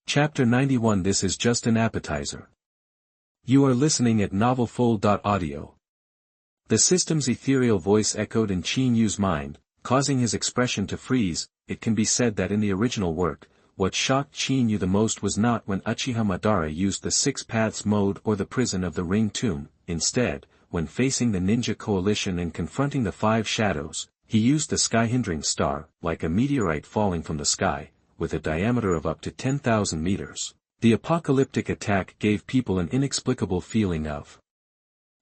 Chapter 91. This is just an appetizer. You are listening at novelfull.audio. The system's ethereal voice echoed in Qin Yu's mind, causing his expression to freeze. It can be said that in the original work, what shocked Qin Yu the most was not when Uchiha Madara used the Six Paths mode or the prison of the Ring Tomb. Instead, when facing the ninja coalition and confronting the Five Shadows, he used the sky-hindering star, like a meteorite falling from the sky, with a diameter of up to 10,000 meters. The apocalyptic attack gave people an inexplicable feeling of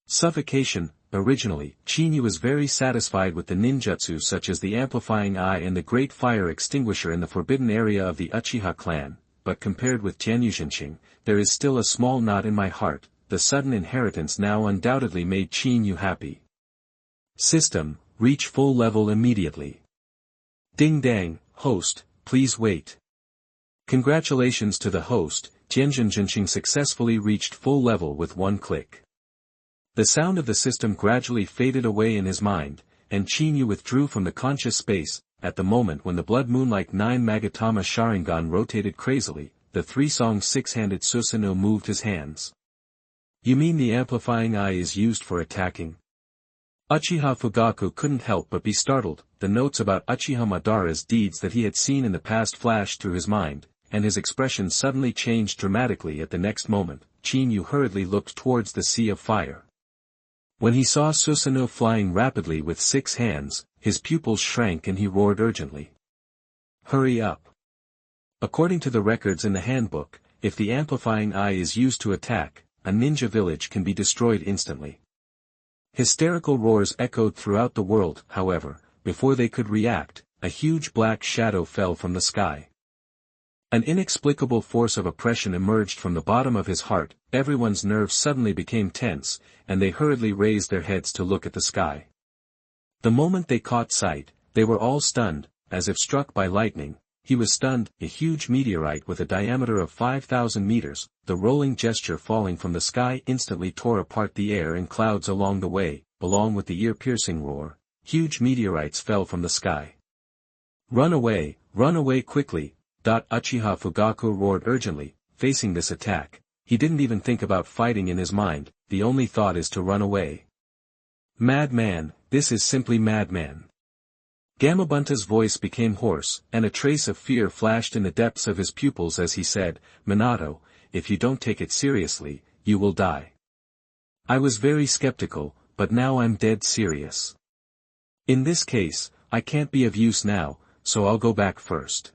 suffocation. Originally, Qin Yu was very satisfied with the ninjutsu such as the amplifying eye and the great fire extinguisher in the forbidden area of the Uchiha clan, but compared with Tianyushinqing, there is still a small knot in my heart. The sudden inheritance now undoubtedly made Qin Yu happy. System, reach full level immediately. Ding dang, host, please wait. Congratulations to the host, Tianyushinqing successfully reached full level with one click. The sound of the system gradually faded away in his mind, and Qin Yu withdrew from the conscious space. At the moment when the Blood Moon-like 9 Magatama Sharingan rotated crazily, the three-song six-handed Susanoo moved his hands. You mean the amplifying eye is used for attacking? Uchiha Fugaku couldn't help but be startled. The notes about Uchiha Madara's deeds that he had seen in the past flashed through his mind, and his expression suddenly changed dramatically at the next moment. Qin Yu hurriedly looked towards the sea of fire. When he saw Susanoo flying rapidly with 6 hands, his pupils shrank and he roared urgently. Hurry up! According to the records in the handbook, if the amplifying eye is used to attack, a ninja village can be destroyed instantly. Hysterical roars echoed throughout the world. However, before they could react, a huge black shadow fell from the sky. An inexplicable force of oppression emerged from the bottom of his heart. Everyone's nerves suddenly became tense, and they hurriedly raised their heads to look at the sky. The moment they caught sight, they were all stunned, as if struck by lightning. He was stunned. A huge meteorite with a diameter of 5,000 meters, the rolling gesture falling from the sky instantly tore apart the air in clouds along the way. Along with the ear-piercing roar, huge meteorites fell from the sky. Run away quickly! Uchiha Fugaku roared urgently, facing this attack. He didn't even think about fighting in his mind, the only thought is to run away. Madman, this is simply madman. Gamabunta's voice became hoarse, and a trace of fear flashed in the depths of his pupils as he said, Minato, if you don't take it seriously, you will die. I was very skeptical, but now I'm dead serious. In this case, I can't be of use now, so I'll go back first.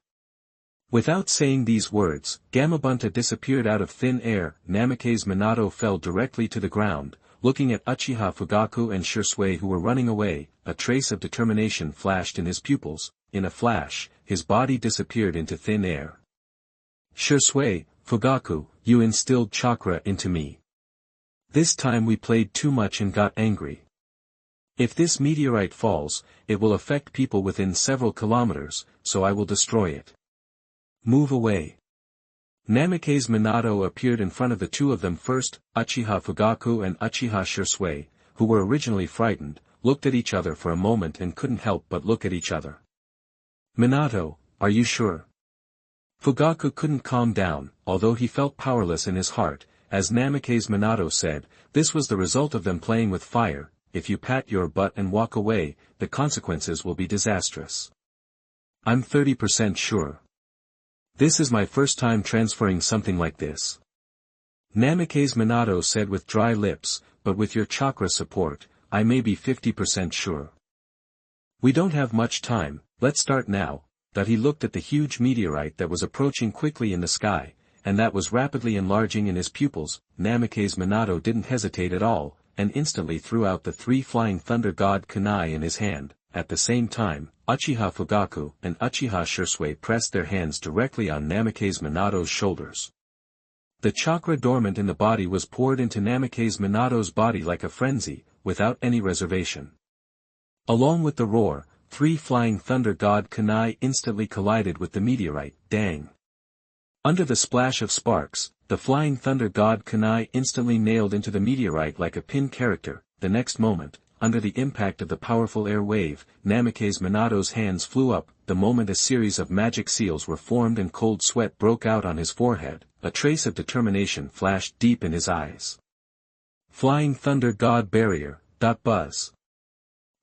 Without saying these words, Gamabunta disappeared out of thin air. Namake's Minato fell directly to the ground, looking at Uchiha Fugaku and Shisui who were running away. A trace of determination flashed in his pupils. In a flash, his body disappeared into thin air. Shisui, Fugaku, you instilled chakra into me. This time we played too much and got angry. If this meteorite falls, it will affect people within several kilometers, so I will destroy it. Move away. Namake's Minato appeared in front of the two of them first. Uchiha Fugaku and Uchiha Shisui, who were originally frightened, looked at each other for a moment and couldn't help but look at each other. Minato, are you sure? Fugaku couldn't calm down, although he felt powerless in his heart. As Namake's Minato said, this was the result of them playing with fire. If you pat your butt and walk away, the consequences will be disastrous. I'm 30% sure. This is my first time transferring something like this. Namake's Minato said with dry lips, but with your chakra support, I may be 50% sure. We don't have much time, let's start now. He looked at the huge meteorite that was approaching quickly in the sky, and that was rapidly enlarging in his pupils. Namake's Minato didn't hesitate at all, and instantly threw out the 3 flying thunder god kunai in his hand. At the same time, Uchiha Fugaku and Uchiha Shisui pressed their hands directly on Namake's Minato's shoulders. The chakra dormant in the body was poured into Namake's Minato's body like a frenzy, without any reservation. Along with the roar, 3 flying thunder god kunai instantly collided with the meteorite. Dang! Under the splash of sparks, the flying thunder god kunai instantly nailed into the meteorite like a pin character. The next moment, under the impact of the powerful air wave, Namake's Minato's hands flew up, the moment a series of magic seals were formed and cold sweat broke out on his forehead, a trace of determination flashed deep in his eyes. Flying Thunder God Barrier, buzz.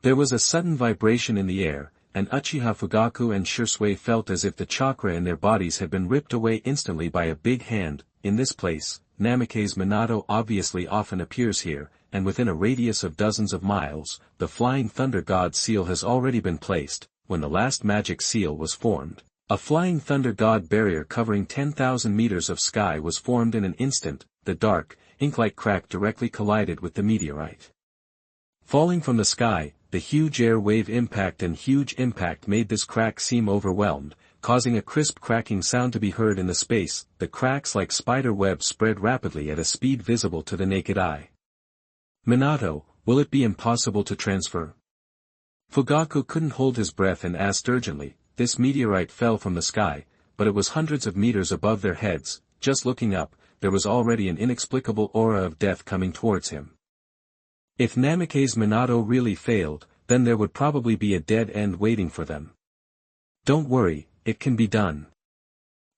There was a sudden vibration in the air, and Uchiha Fugaku and Shursui felt as if the chakra in their bodies had been ripped away instantly by a big hand. In this place, Namake's Minato obviously often appears here, and within a radius of dozens of miles, the Flying Thunder God seal has already been placed. When the last magic seal was formed, a Flying Thunder God barrier covering 10,000 meters of sky was formed in an instant. The dark, ink-like crack directly collided with the meteorite. Falling from the sky, the huge air wave impact and huge impact made this crack seem overwhelmed, causing a crisp cracking sound to be heard in the space. The cracks like spider webs spread rapidly at a speed visible to the naked eye. Minato, will it be impossible to transfer? Fugaku couldn't hold his breath and asked urgently. This meteorite fell from the sky, but it was hundreds of meters above their heads. Just looking up, there was already an inexplicable aura of death coming towards him. If Namake's Minato really failed, then there would probably be a dead end waiting for them. Don't worry, it can be done.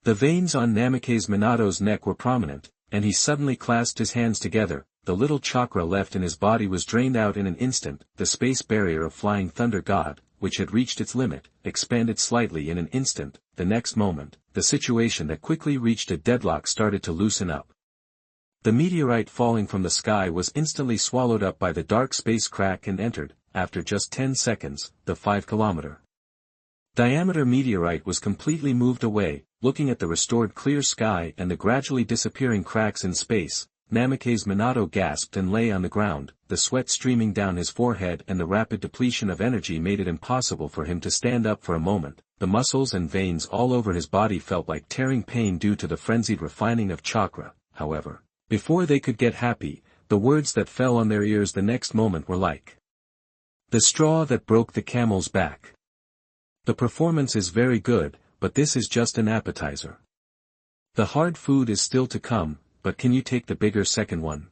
The veins on Namake's Minato's neck were prominent, and he suddenly clasped his hands together. The little chakra left in his body was drained out in an instant. The space barrier of Flying Thunder God, which had reached its limit, expanded slightly in an instant. The next moment, the situation that quickly reached a deadlock started to loosen up. The meteorite falling from the sky was instantly swallowed up by the dark space crack and entered, after just 10 seconds, the 5-kilometer diameter meteorite was completely moved away. Looking at the restored clear sky and the gradually disappearing cracks in space, Namake's Minato gasped and lay on the ground, the sweat streaming down his forehead and the rapid depletion of energy made it impossible for him to stand up for a moment. The muscles and veins all over his body felt like tearing pain due to the frenzied refining of chakra. However, before they could get happy, the words that fell on their ears the next moment were like the straw that broke the camel's back. The performance is very good, but this is just an appetizer. The hard food is still to come, but can you take the bigger second one?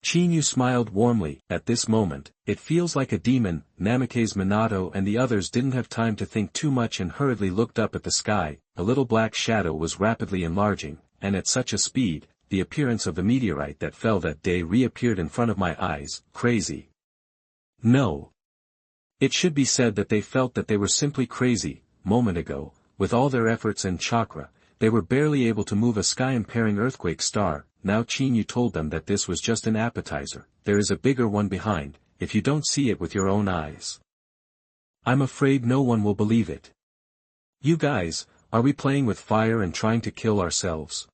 Chinyu smiled warmly. At this moment, it feels like a demon. Namake's Minato and the others didn't have time to think too much and hurriedly looked up at the sky. A little black shadow was rapidly enlarging, and at such a speed, the appearance of the meteorite that fell that day reappeared in front of my eyes. Crazy. No. It should be said that they felt that they were simply crazy. Moment ago, with all their efforts and chakra, they were barely able to move a sky-impairing earthquake star. Now Chinyu told them that this was just an appetizer. There is a bigger one behind, if you don't see it with your own eyes. I'm afraid no one will believe it. You guys, are we playing with fire and trying to kill ourselves?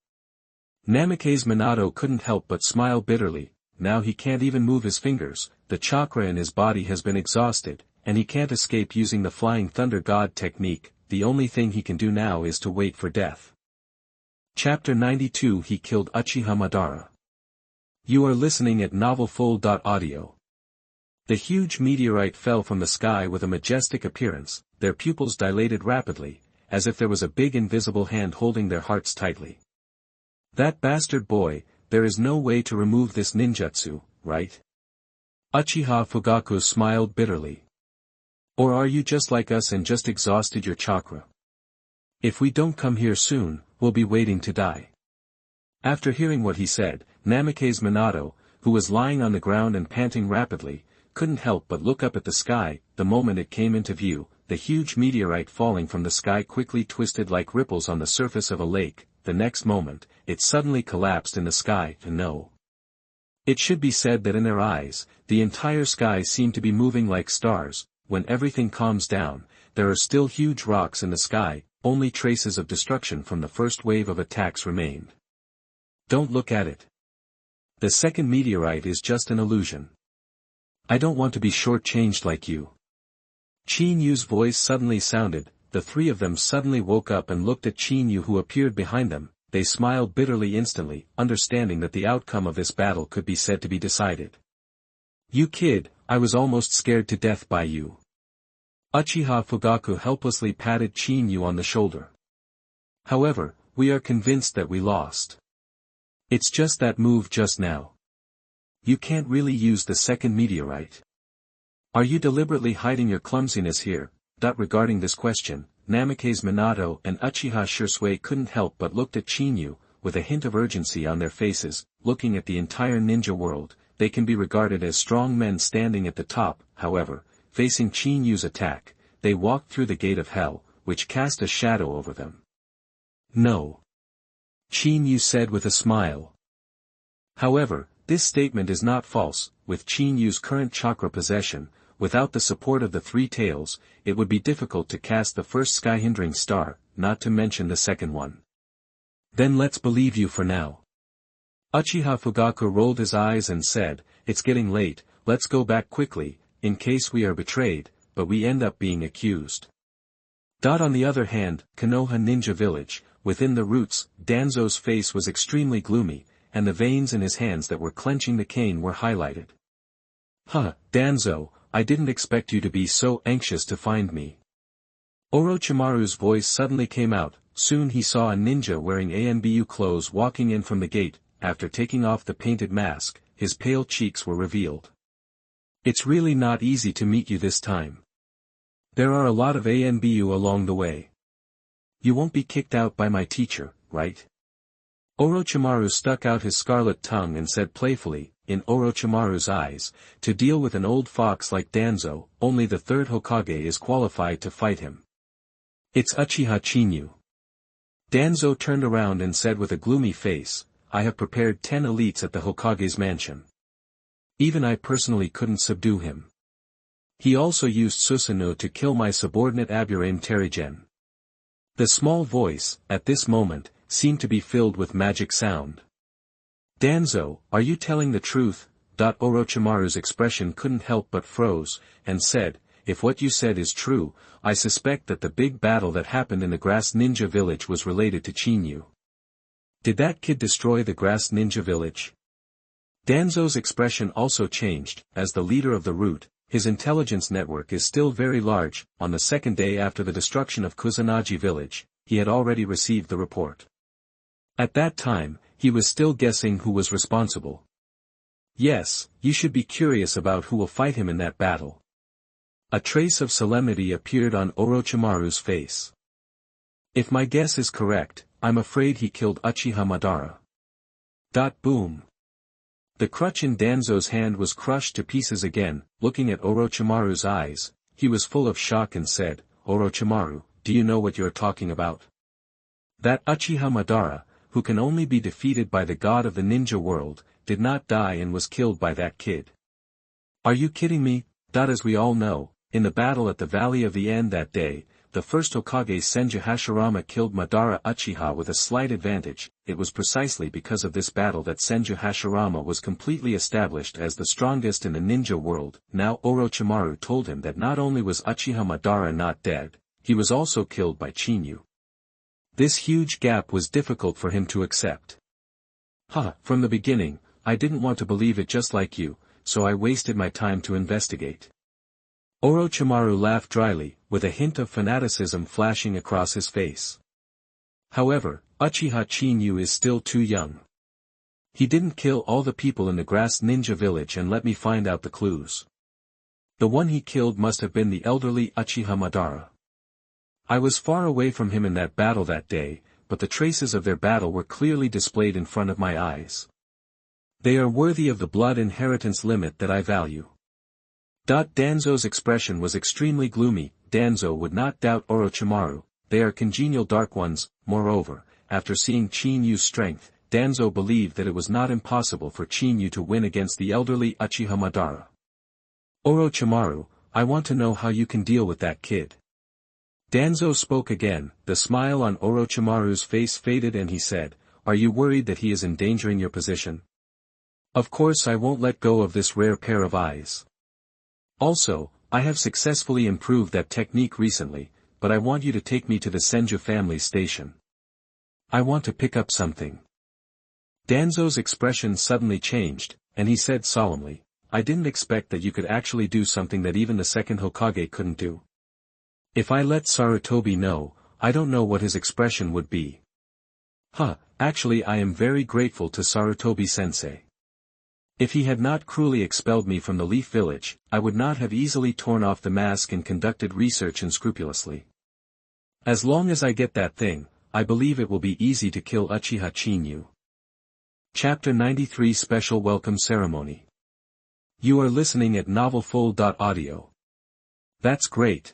Namake's Minato couldn't help but smile bitterly. Now he can't even move his fingers. The chakra in his body has been exhausted, and he can't escape using the Flying Thunder God technique. The only thing he can do now is to wait for death. Chapter 92 He killed Uchiha Madara. You are listening at novelfull.audio. The huge meteorite fell from the sky with a majestic appearance. Their pupils dilated rapidly, as if there was a big invisible hand holding their hearts tightly. That bastard boy, there is no way to remove this ninjutsu, right? Uchiha Fugaku smiled bitterly. Or are you just like us and just exhausted your chakra? If we don't come here soon, we'll be waiting to die. After hearing what he said, Namake's Minato, who was lying on the ground and panting rapidly, couldn't help but look up at the sky. The moment it came into view, the huge meteorite falling from the sky quickly twisted like ripples on the surface of a lake. The next moment, it suddenly collapsed in the sky. No. It should be said that in their eyes, the entire sky seemed to be moving like stars. When everything calms down, there are still huge rocks in the sky. Only traces of destruction from the first wave of attacks remained. Don't look at it. The second meteorite is just an illusion. I don't want to be short-changed like you. Chinyu's voice suddenly sounded. The three of them suddenly woke up and looked at Chinyu who appeared behind them. They smiled bitterly instantly, understanding that the outcome of this battle could be said to be decided. You kid, I was almost scared to death by you. Uchiha Fugaku helplessly patted Chinyu on the shoulder. However, we are convinced that we lost. It's just that move just now. You can't really use the second meteorite. Are you deliberately hiding your clumsiness here? Regarding this question, Namikaze Minato and Uchiha Shursui couldn't help but looked at Chinyu, with a hint of urgency on their faces. Looking at the entire ninja world, they can be regarded as strong men standing at the top. However, facing Chinyu's attack, they walked through the gate of hell, which cast a shadow over them. No. Chinyu said with a smile. However, this statement is not false. With Chinyu's current chakra possession, without the support of the three tails, it would be difficult to cast the first sky-hindering star, not to mention the second one. Then let's believe you for now. Uchiha Fugaku rolled his eyes and said, "It's getting late, let's go back quickly, in case we are betrayed, but we end up being accused." On the other hand, Konoha Ninja Village, within the roots, Danzo's face was extremely gloomy, and the veins in his hands that were clenching the cane were highlighted. Danzo, I didn't expect you to be so anxious to find me. Orochimaru's voice suddenly came out. Soon he saw a ninja wearing ANBU clothes walking in from the gate. After taking off the painted mask, his pale cheeks were revealed. It's really not easy to meet you this time. There are a lot of ANBU along the way. You won't be kicked out by my teacher, right? Orochimaru stuck out his scarlet tongue and said playfully, in Orochimaru's eyes, to deal with an old fox like Danzo, only the third Hokage is qualified to fight him. It's Uchiha Chinyu. Danzo turned around and said with a gloomy face, I have prepared 10 elites at the Hokage's mansion. Even I personally couldn't subdue him. He also used Susanoo to kill my subordinate Aburame Terigen. The small voice, at this moment, seemed to be filled with magic sound. Danzo, are you telling the truth? Orochimaru's expression couldn't help but froze, and said, if what you said is true, I suspect that the big battle that happened in the Grass Ninja Village was related to Chinyu. Did that kid destroy the Grass Ninja Village? Danzo's expression also changed. As the leader of the root, his intelligence network is still very large. On the second day after the destruction of Kusanagi Village, he had already received the report. At that time, he was still guessing who was responsible. Yes, you should be curious about who will fight him in that battle. A trace of solemnity appeared on Orochimaru's face. If my guess is correct, I'm afraid he killed Uchiha Madara. Boom. The crutch in Danzo's hand was crushed to pieces again. Looking at Orochimaru's eyes, he was full of shock and said, Orochimaru, do you know what you're talking about? That Uchiha Madara, who can only be defeated by the god of the ninja world, did not die and was killed by that kid. Are you kidding me? As we all know, in the battle at the Valley of the End that day, the first Hokage Senju Hashirama killed Madara Uchiha with a slight advantage. It was precisely because of this battle that Senju Hashirama was completely established as the strongest in the ninja world. Now Orochimaru told him that not only was Uchiha Madara not dead, he was also killed by Chinyu. This huge gap was difficult for him to accept. From the beginning, I didn't want to believe it just like you, so I wasted my time to investigate. Orochimaru laughed dryly, with a hint of fanaticism flashing across his face. However, Uchiha Chinyu is still too young. He didn't kill all the people in the Grass Ninja Village and let me find out the clues. The one he killed must have been the elderly Uchiha Madara. I was far away from him in that battle that day, but the traces of their battle were clearly displayed in front of my eyes. They are worthy of the blood inheritance limit that I value. Danzo's expression was extremely gloomy. Danzo would not doubt Orochimaru, they are congenial dark ones. Moreover, after seeing Chinyu's strength, Danzo believed that it was not impossible for Chinyu to win against the elderly Uchiha Madara. Orochimaru, I want to know how you can deal with that kid. Danzo spoke again. The smile on Orochimaru's face faded and he said, are you worried that he is endangering your position? Of course I won't let go of this rare pair of eyes. Also, I have successfully improved that technique recently, but I want you to take me to the Senju family station. I want to pick up something. Danzo's expression suddenly changed, and he said solemnly, I didn't expect that you could actually do something that even the second Hokage couldn't do. If I let Sarutobi know, I don't know what his expression would be. Actually I am very grateful to Sarutobi-sensei. If he had not cruelly expelled me from the Leaf Village, I would not have easily torn off the mask and conducted research unscrupulously. As long as I get that thing, I believe it will be easy to kill Uchiha Chinyu. Chapter 93 Special Welcome Ceremony. You are listening at novelfull.audio. That's great.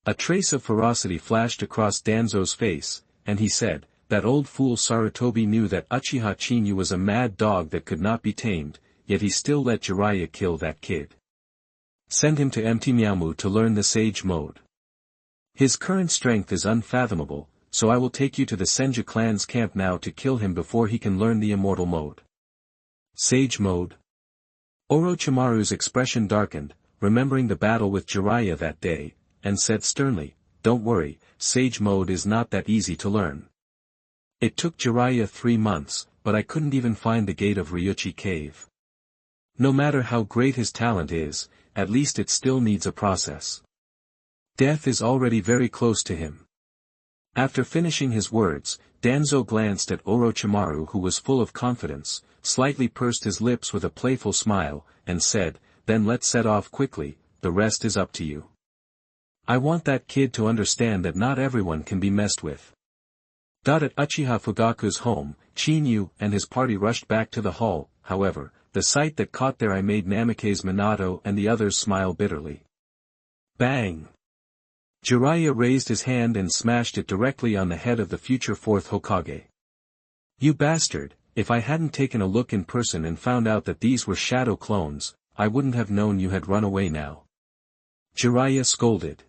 A trace of ferocity flashed across Danzo's face, and he said, that old fool Sarutobi knew that Uchiha Chinyu was a mad dog that could not be tamed, yet he still let Jiraiya kill that kid. Send him to Mtlnovel to learn the Sage Mode. His current strength is unfathomable, so I will take you to the Senju clan's camp now to kill him before he can learn the Immortal Mode. Sage Mode. Orochimaru's expression darkened, remembering the battle with Jiraiya that day, and said sternly, "Don't worry, Sage Mode is not that easy to learn. It took Jiraiya 3 months, but I couldn't even find the gate of Ryuchi Cave. No matter how great his talent is, at least it still needs a process. Death is already very close to him." After finishing his words, Danzo glanced at Orochimaru, who was full of confidence, slightly pursed his lips with a playful smile, and said, "Then let's set off quickly, the rest is up to you. I want that kid to understand that not everyone can be messed with." At Uchiha Fugaku's home, Chinyu and his party rushed back to the hall. However, the sight that caught their eye made Namake's Minato and the others smile bitterly. Bang! Jiraiya raised his hand and smashed it directly on the head of the future 4th Hokage. "You bastard, if I hadn't taken a look in person and found out that these were shadow clones, I wouldn't have known you had run away now," Jiraiya scolded.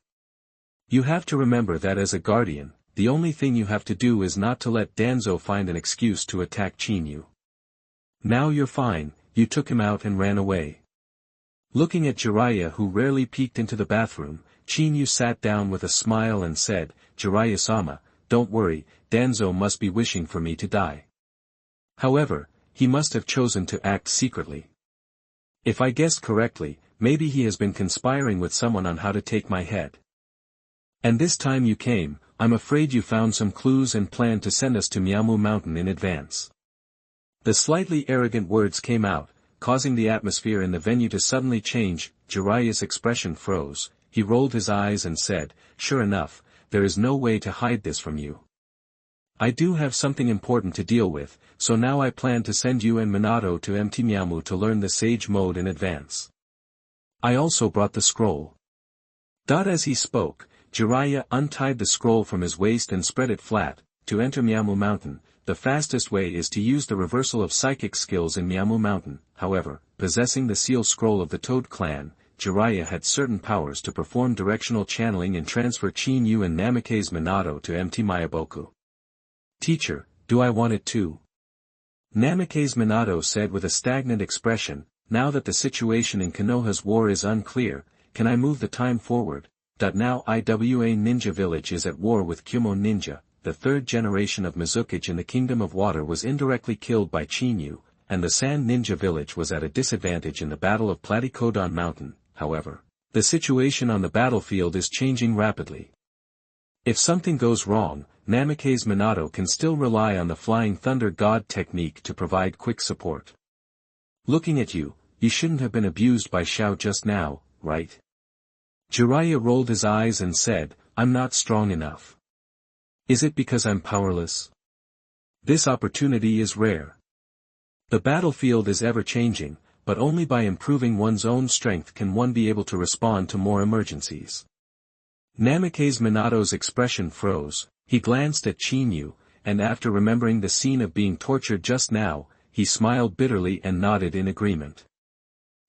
"You have to remember that as a guardian, the only thing you have to do is not to let Danzo find an excuse to attack Chinyu. Now you're fine, you took him out and ran away." Looking at Jiraiya, who rarely peeked into the bathroom, Chinyu sat down with a smile and said, "Jiraiya-sama, don't worry, Danzo must be wishing for me to die. However, he must have chosen to act secretly. If I guessed correctly, maybe he has been conspiring with someone on how to take my head. And this time you came, I'm afraid you found some clues and planned to send us to Miamu Mountain in advance." The slightly arrogant words came out, causing the atmosphere in the venue to suddenly change. Jiraiya's expression froze, he rolled his eyes and said, "Sure enough, there is no way to hide this from you. I do have something important to deal with, so now I plan to send you and Minato to Mtlnovel to learn the Sage Mode in advance. I also brought the scroll." As he spoke, Jiraiya untied the scroll from his waist and spread it flat. "To enter Miamu Mountain, the fastest way is to use the reversal of psychic skills in Miamu Mountain." However, possessing the seal scroll of the Toad clan, Jiraiya had certain powers to perform directional channeling and transfer Chinyu and Namake's Minato to Mt. Mayaboku. "Teacher, do I want it too?" Namake's Minato said with a stagnant expression, "Now that the situation in Konoha's war is unclear, can I move the time forward? Now Iwa Ninja Village is at war with Kumo Ninja, the 3rd generation of Mizukage in the Kingdom of Water was indirectly killed by Chinyu, and the Sand Ninja Village was at a disadvantage in the Battle of Platycodon Mountain. However, the situation on the battlefield is changing rapidly. If something goes wrong, Namake's Minato can still rely on the Flying Thunder God technique to provide quick support. Looking at you, you shouldn't have been abused by Shao just now, right?" Jiraiya rolled his eyes and said, "I'm not strong enough. Is it because I'm powerless? This opportunity is rare. The battlefield is ever-changing, but only by improving one's own strength can one be able to respond to more emergencies." Namake's Minato's expression froze, he glanced at Chinyu, and after remembering the scene of being tortured just now, he smiled bitterly and nodded in agreement.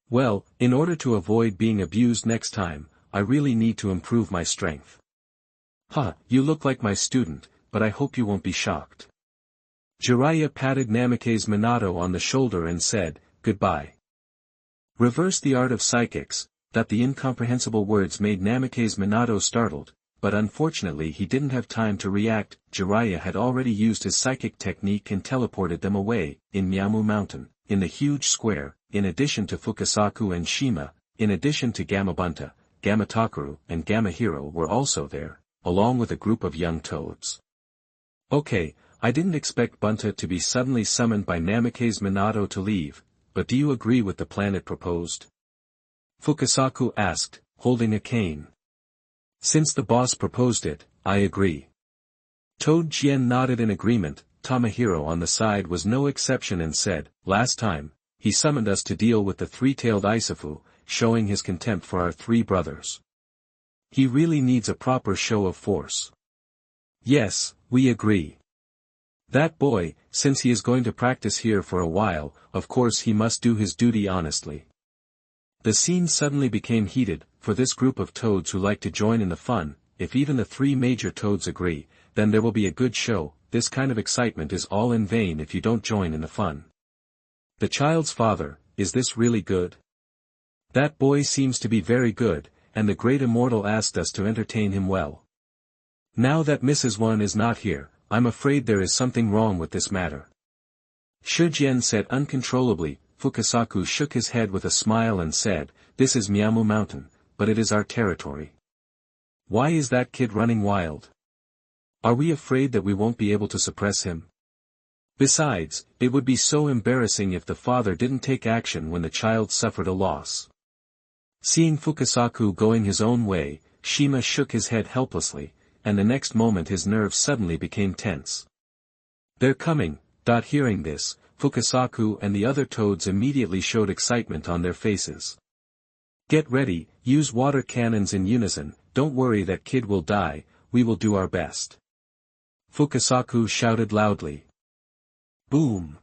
"Well, in order to avoid being abused next time, I really need to improve my strength." You look like my student, but I hope you won't be shocked." Jiraiya patted Namake's Minato on the shoulder and said, "Goodbye." Reverse the art of psychics. The incomprehensible words made Namake's Minato startled, but unfortunately he didn't have time to react. Jiraiya had already used his psychic technique and teleported them away. In Miamu Mountain, in the huge square, in addition to Fukasaku and Shima, in addition to Gamabunta, Gamatakaru and Gamahiro were also there, along with a group of young toads. "Okay, I didn't expect Bunta to be suddenly summoned by Namake's Minato to leave. but do you agree with the plan it proposed? Fukasaku asked, holding a cane. Since the boss proposed it, I agree. Toad Chien nodded in agreement. Tamahiro on the side was no exception and said, last time, he summoned us to deal with the three-tailed Isafu, showing his contempt for our three brothers. He really needs a proper show of force. Yes, we agree. That boy, since he is going to practice here for a while, of course he must do his duty honestly. The scene suddenly became heated, for this group of toads who like to join in the fun. If even the three major toads agree, then there will be a good show. This kind of excitement is all in vain if you don't join in the fun. The child's father, is this really good? That boy seems to be very good, and the great Immortal asked us to entertain him well. Now that Mrs. One is not here, I'm afraid there is something wrong with this matter. Shujien said uncontrollably. Fukasaku shook his head with a smile and said, this is Miamu Mountain, but it is our territory. Why is that kid running wild? Are we afraid that we won't be able to suppress him? Besides, it would be so embarrassing if the father didn't take action when the child suffered a loss. Seeing Fukasaku going his own way, Shima shook his head helplessly, and the next moment his nerves suddenly became tense. They're coming. Hearing this, Fukasaku and the other toads immediately showed excitement on their faces. Get ready, use water cannons in unison, don't worry that kid will die, we will do our best. Fukasaku shouted loudly. Boom!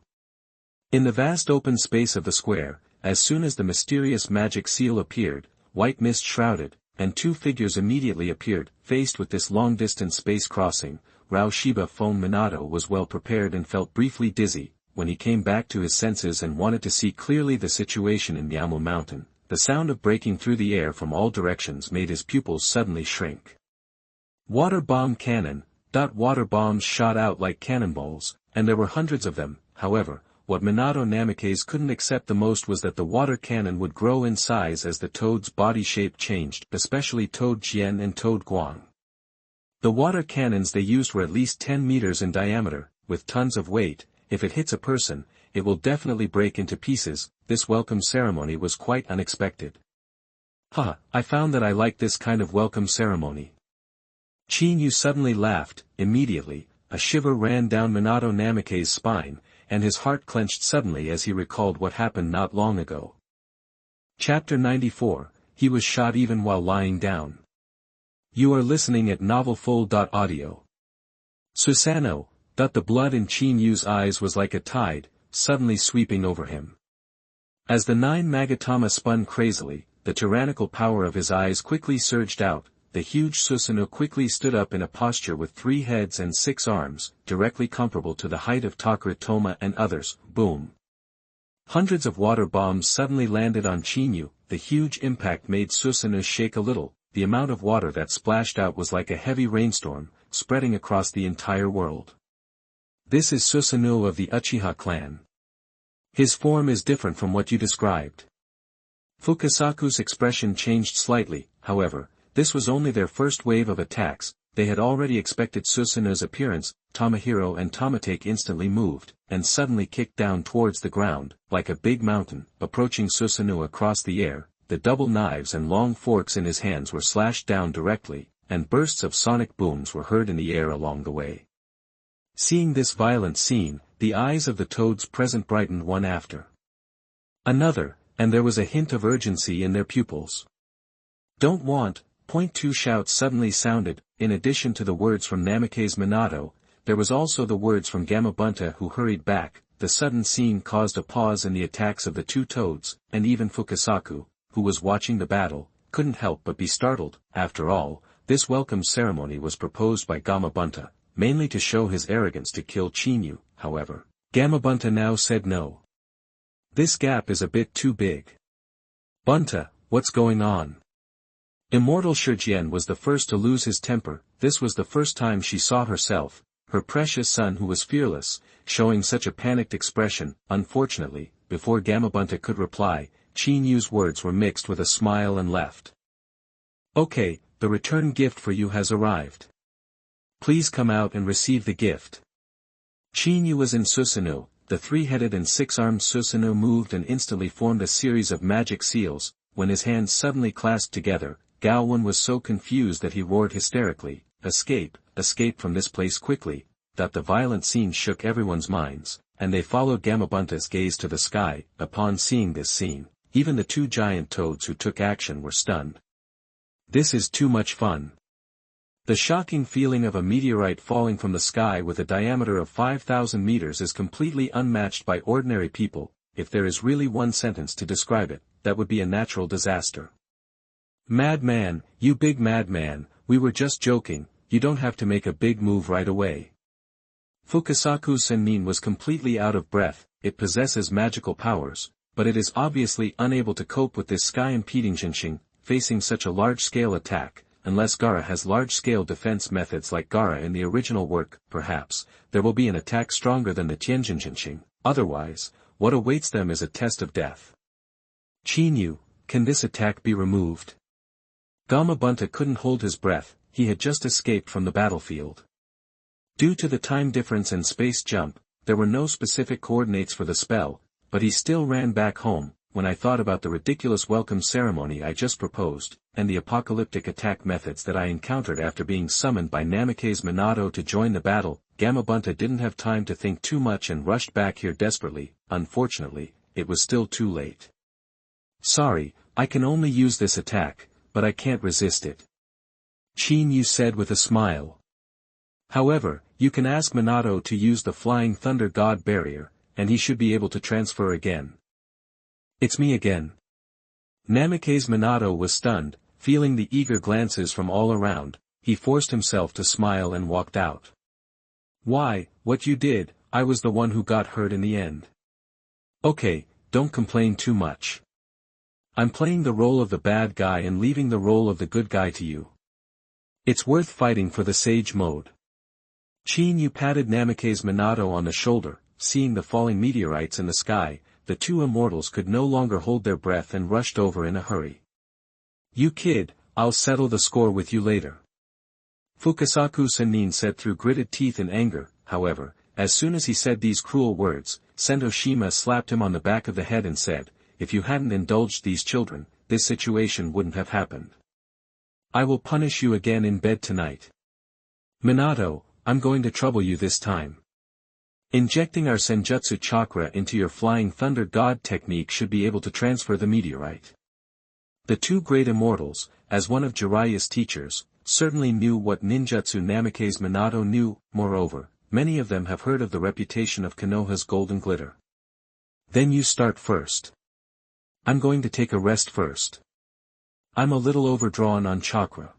In the vast open space of the square, as soon as the mysterious magic seal appeared, white mist shrouded, and two figures immediately appeared. Faced with this long-distance space crossing, Rao Shiba Phone Minato was well prepared and felt briefly dizzy. When he came back to his senses and wanted to see clearly the situation in Miamu Mountain, the sound of breaking through the air from all directions made his pupils suddenly shrink. Water bomb cannon. Water bombs shot out like cannonballs, and there were hundreds of them. However, what Minato Namikaze couldn't accept the most was that the water cannon would grow in size as the toad's body shape changed, especially Toad Chien and Toad Guang. The water cannons they used were at least 10 meters in diameter, with tons of weight. If it hits a person, it will definitely break into pieces. This welcome ceremony was quite unexpected. I found that I like this kind of welcome ceremony. Chinyu suddenly laughed. Immediately, a shiver ran down Minato Namikaze's spine, and his heart clenched suddenly as he recalled what happened not long ago. Chapter 94, He was shot even while lying down. You are listening at novelfull.audio. Susanoo. The blood in Chinyu's eyes was like a tide, suddenly sweeping over him. As the 9 Magatama spun crazily, the tyrannical power of his eyes quickly surged out. The huge Susanoo quickly stood up in a posture with 3 heads and 6 arms, directly comparable to the height of Takara Toma and others. Boom! Hundreds of water bombs suddenly landed on Chinyu. The huge impact made Susanoo shake a little. The amount of water that splashed out was like a heavy rainstorm, spreading across the entire world. This is Susanoo of the Uchiha clan. His form is different from what you described. Fukasaku's expression changed slightly. However, this was only their first wave of attacks. They had already expected Susanoo's appearance. Tamahiro and Tamatake instantly moved, and suddenly kicked down towards the ground, like a big mountain, approaching Susanoo across the air. The double knives and long forks in his hands were slashed down directly, and bursts of sonic booms were heard in the air along the way. Seeing this violent scene, the eyes of the toads present brightened one after another, and there was a hint of urgency in their pupils. Don't want. Point 2 shouts suddenly sounded. In addition to the words from Namikaze Minato, there was also the words from Gamabunta who hurried back. The sudden scene caused a pause in the attacks of the 2 toads, and even Fukasaku, who was watching the battle, couldn't help but be startled. After all, this welcome ceremony was proposed by Gamabunta, mainly to show his arrogance to kill Chinyu. However, Gamabunta now said no. This gap is a bit too big. Bunta, what's going on? Immortal Shujien was the first to lose his temper. This was the first time she saw herself, her precious son who was fearless, showing such a panicked expression. Unfortunately, before Gamabunta could reply, Chinyu's words were mixed with a smile and left. Okay, the return gift for you has arrived. Please come out and receive the gift. Chinyu was in Susanoo. the three-headed and six-armed Susanoo moved and instantly formed a series of magic seals. When his hands suddenly clasped together, Gaowen was so confused that he roared hysterically, "Escape, escape from this place quickly!" That the violent scene shook everyone's minds, and they followed Gamabunta's gaze to the sky. Upon seeing this scene, even the two giant toads who took action were stunned. This is too much fun. The shocking feeling of a meteorite falling from the sky with a diameter of 5,000 meters is completely unmatched by ordinary people. If there is really one sentence to describe it, that would be a natural disaster. Madman, you big madman, we were just joking, you don't have to make a big move right away. Fukasaku Sennin was completely out of breath. It possesses magical powers, but it is obviously unable to cope with this sky-impeding Shinshin, facing such a large-scale attack. Unless Gaara has large-scale defense methods like Gaara in the original work, perhaps, there will be an attack stronger than the Tianjin Shinshin. Otherwise, what awaits them is a test of death. Chinyu, can this attack be removed? Gamabunta couldn't hold his breath, he had just escaped from the battlefield. Due to the time difference and space jump, there were no specific coordinates for the spell, but he still ran back home. When I thought about the ridiculous welcome ceremony I just proposed, and the apocalyptic attack methods that I encountered after being summoned by Namikaze Minato to join the battle, Gamabunta didn't have time to think too much and rushed back here desperately. Unfortunately, it was still too late. Sorry, I can only use this attack, but I can't resist it. Chinyu said with a smile. However, you can ask Minato to use the Flying Thunder God Barrier, and he should be able to transfer again. It's me again. Namikaze Minato was stunned, feeling the eager glances from all around. He forced himself to smile and walked out. Why, what you did, I was the one who got hurt in the end. Okay, don't complain too much. I'm playing the role of the bad guy and leaving the role of the good guy to you. It's worth fighting for the Sage Mode. Chinyu patted Namikaze Minato on the shoulder. Seeing the falling meteorites in the sky, the two immortals could no longer hold their breath and rushed over in a hurry. You kid, I'll settle the score with you later. Fukasaku Sennin said through gritted teeth in anger. However, as soon as he said these cruel words, Sentoshima slapped him on the back of the head and said, if you hadn't indulged these children, this situation wouldn't have happened. I will punish you again in bed tonight. Minato, I'm going to trouble you this time. Injecting our Senjutsu chakra into your Flying Thunder God technique should be able to transfer the meteorite. The two great immortals, as one of Jiraiya's teachers, certainly knew what ninjutsu Namikaze Minato knew. Moreover, many of them have heard of the reputation of Konoha's golden glitter. Then you start first. I'm going to take a rest first. I'm a little overdrawn on chakra.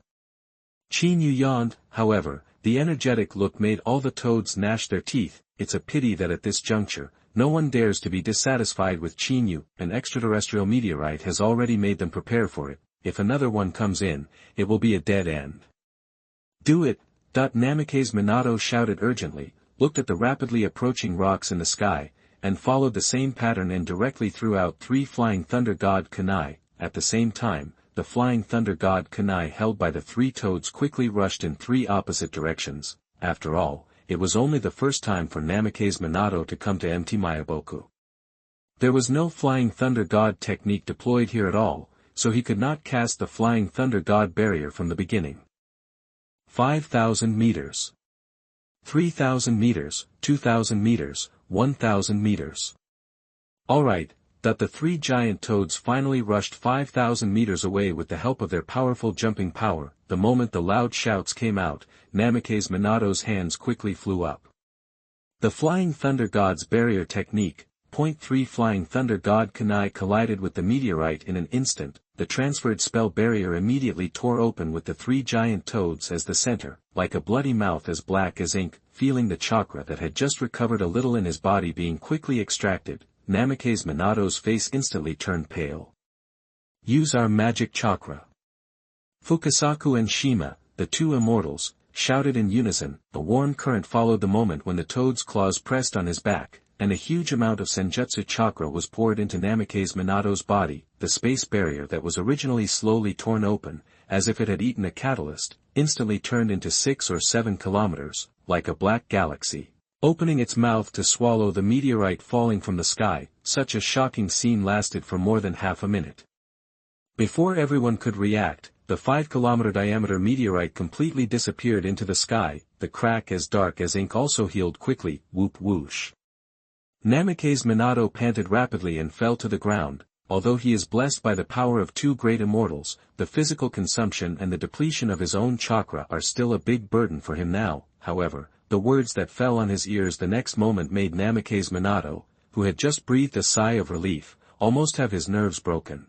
Chinyu yawned. However, the energetic look made all the toads gnash their teeth. It's a pity that at this juncture, no one dares to be dissatisfied with Chinyu. An extraterrestrial meteorite has already made them prepare for it. If another one comes in, it will be a dead end. Do it! Namikaze Minato shouted urgently, looked at the rapidly approaching rocks in the sky, and followed the same pattern and directly threw out 3 Flying Thunder God Kunai. At the same time, the Flying Thunder God Kunai held by the 3 toads quickly rushed in 3 opposite directions. After all, it was only the first time for Namikaze Minato to come to Mt. Mayaboku. There was no Flying Thunder God technique deployed here at all, so he could not cast the Flying Thunder God barrier from the beginning. 5,000 meters. 3,000 meters, 2,000 meters, 1,000 meters. Alright, the 3 giant toads finally rushed 5,000 meters away with the help of their powerful jumping power. The moment the loud shouts came out, Namikaze Minato's hands quickly flew up. The Flying Thunder God's barrier technique, .3 Flying Thunder God Kunai collided with the meteorite in an instant. The transferred spell barrier immediately tore open with the 3 giant toads as the center, like a bloody mouth as black as ink. Feeling the chakra that had just recovered a little in his body being quickly extracted, Namikaze Minato's face instantly turned pale. Use our magic chakra. Fukasaku and Shima, the 2 immortals, shouted in unison. A warm current followed the moment when the toad's claws pressed on his back, and a huge amount of Senjutsu chakra was poured into Namikaze Minato's body. The space barrier that was originally slowly torn open, as if it had eaten a catalyst, instantly turned into 6 or 7 kilometers, like a black galaxy. opening its mouth to swallow the meteorite falling from the sky. Such a shocking scene lasted for more than half a minute. Before everyone could react, the 5-kilometer diameter meteorite completely disappeared into the sky. The crack as dark as ink also healed quickly. Whoop whoosh. Namake's Minato panted rapidly and fell to the ground. Although he is blessed by the power of two great immortals, the physical consumption and the depletion of his own chakra are still a big burden for him now. However, the words that fell on his ears the next moment made Namake's Minato, who had just breathed a sigh of relief, almost have his nerves broken.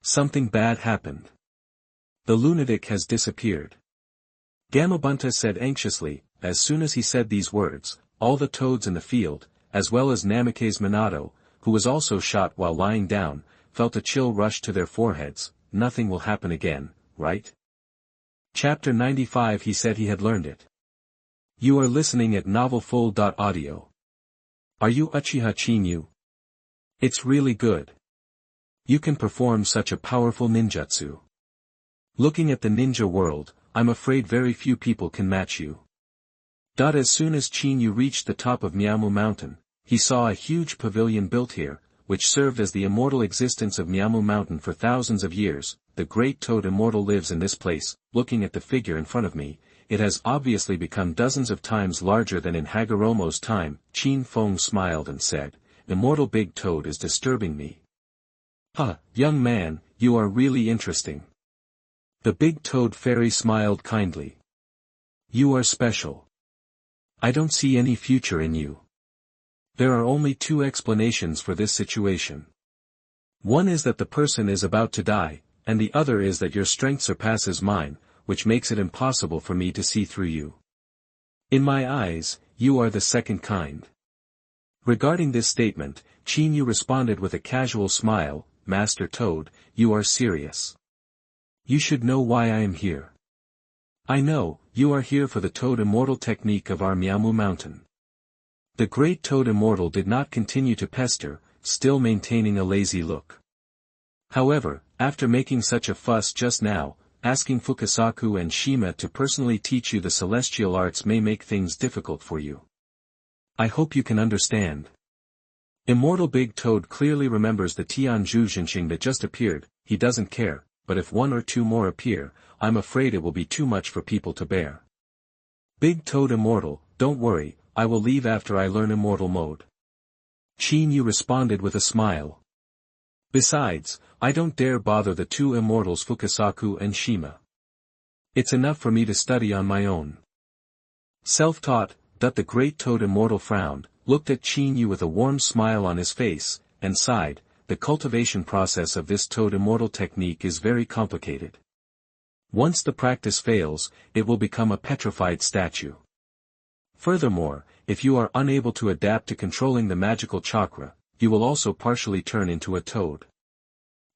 Something bad happened. The lunatic has disappeared. Gamabunta said anxiously. As soon as he said these words, all the toads in the field, as well as Namake's Minato, who was also shot while lying down, felt a chill rush to their foreheads. Nothing will happen again, right? Chapter 95. He said he had learned it. You are listening at novelfull.audio. Are you Uchiha Chinyu? It's really good. You can perform such a powerful ninjutsu. Looking at the ninja world, I'm afraid very few people can match you. As soon as Chinyu reached the top of Miamu Mountain, he saw a huge pavilion built here, which served as the immortal existence of Miamu Mountain for thousands of years. The great toad immortal lives in this place. Looking at the figure in front of me, it has obviously become dozens of times larger than in Hagoromo's time. Chin Feng smiled and said, Immortal Big Toad is disturbing me. Young man, you are really interesting. The big toad fairy smiled kindly. You are special. I don't see any future in you. There are only two explanations for this situation. One is that the person is about to die, and the other is that your strength surpasses mine, which makes it impossible for me to see through you. In my eyes, you are the second kind. Regarding this statement, Chinyu responded with a casual smile. Master Toad, you are serious. You should know why I am here. I know, you are here for the Toad Immortal technique of our Miamu Mountain. The great Toad Immortal did not continue to pester, still maintaining a lazy look. However, after making such a fuss just now, asking Fukasaku and Shima to personally teach you the celestial arts may make things difficult for you. I hope you can understand. Immortal Big Toad clearly remembers the Tianzhu Jinxing that just appeared. He doesn't care, but if one or two more appear, I'm afraid it will be too much for people to bear. Big Toad Immortal, don't worry, I will leave after I learn Immortal Mode. Chinyu responded with a smile. Besides, I don't dare bother the two immortals Fukasaku and Shima. It's enough for me to study on my own. Self-taught, the great Toad Immortal frowned, looked at Chinyu with a warm smile on his face, and sighed. The cultivation process of this Toad Immortal technique is very complicated. Once the practice fails, it will become a petrified statue. Furthermore, if you are unable to adapt to controlling the magical chakra, you will also partially turn into a toad.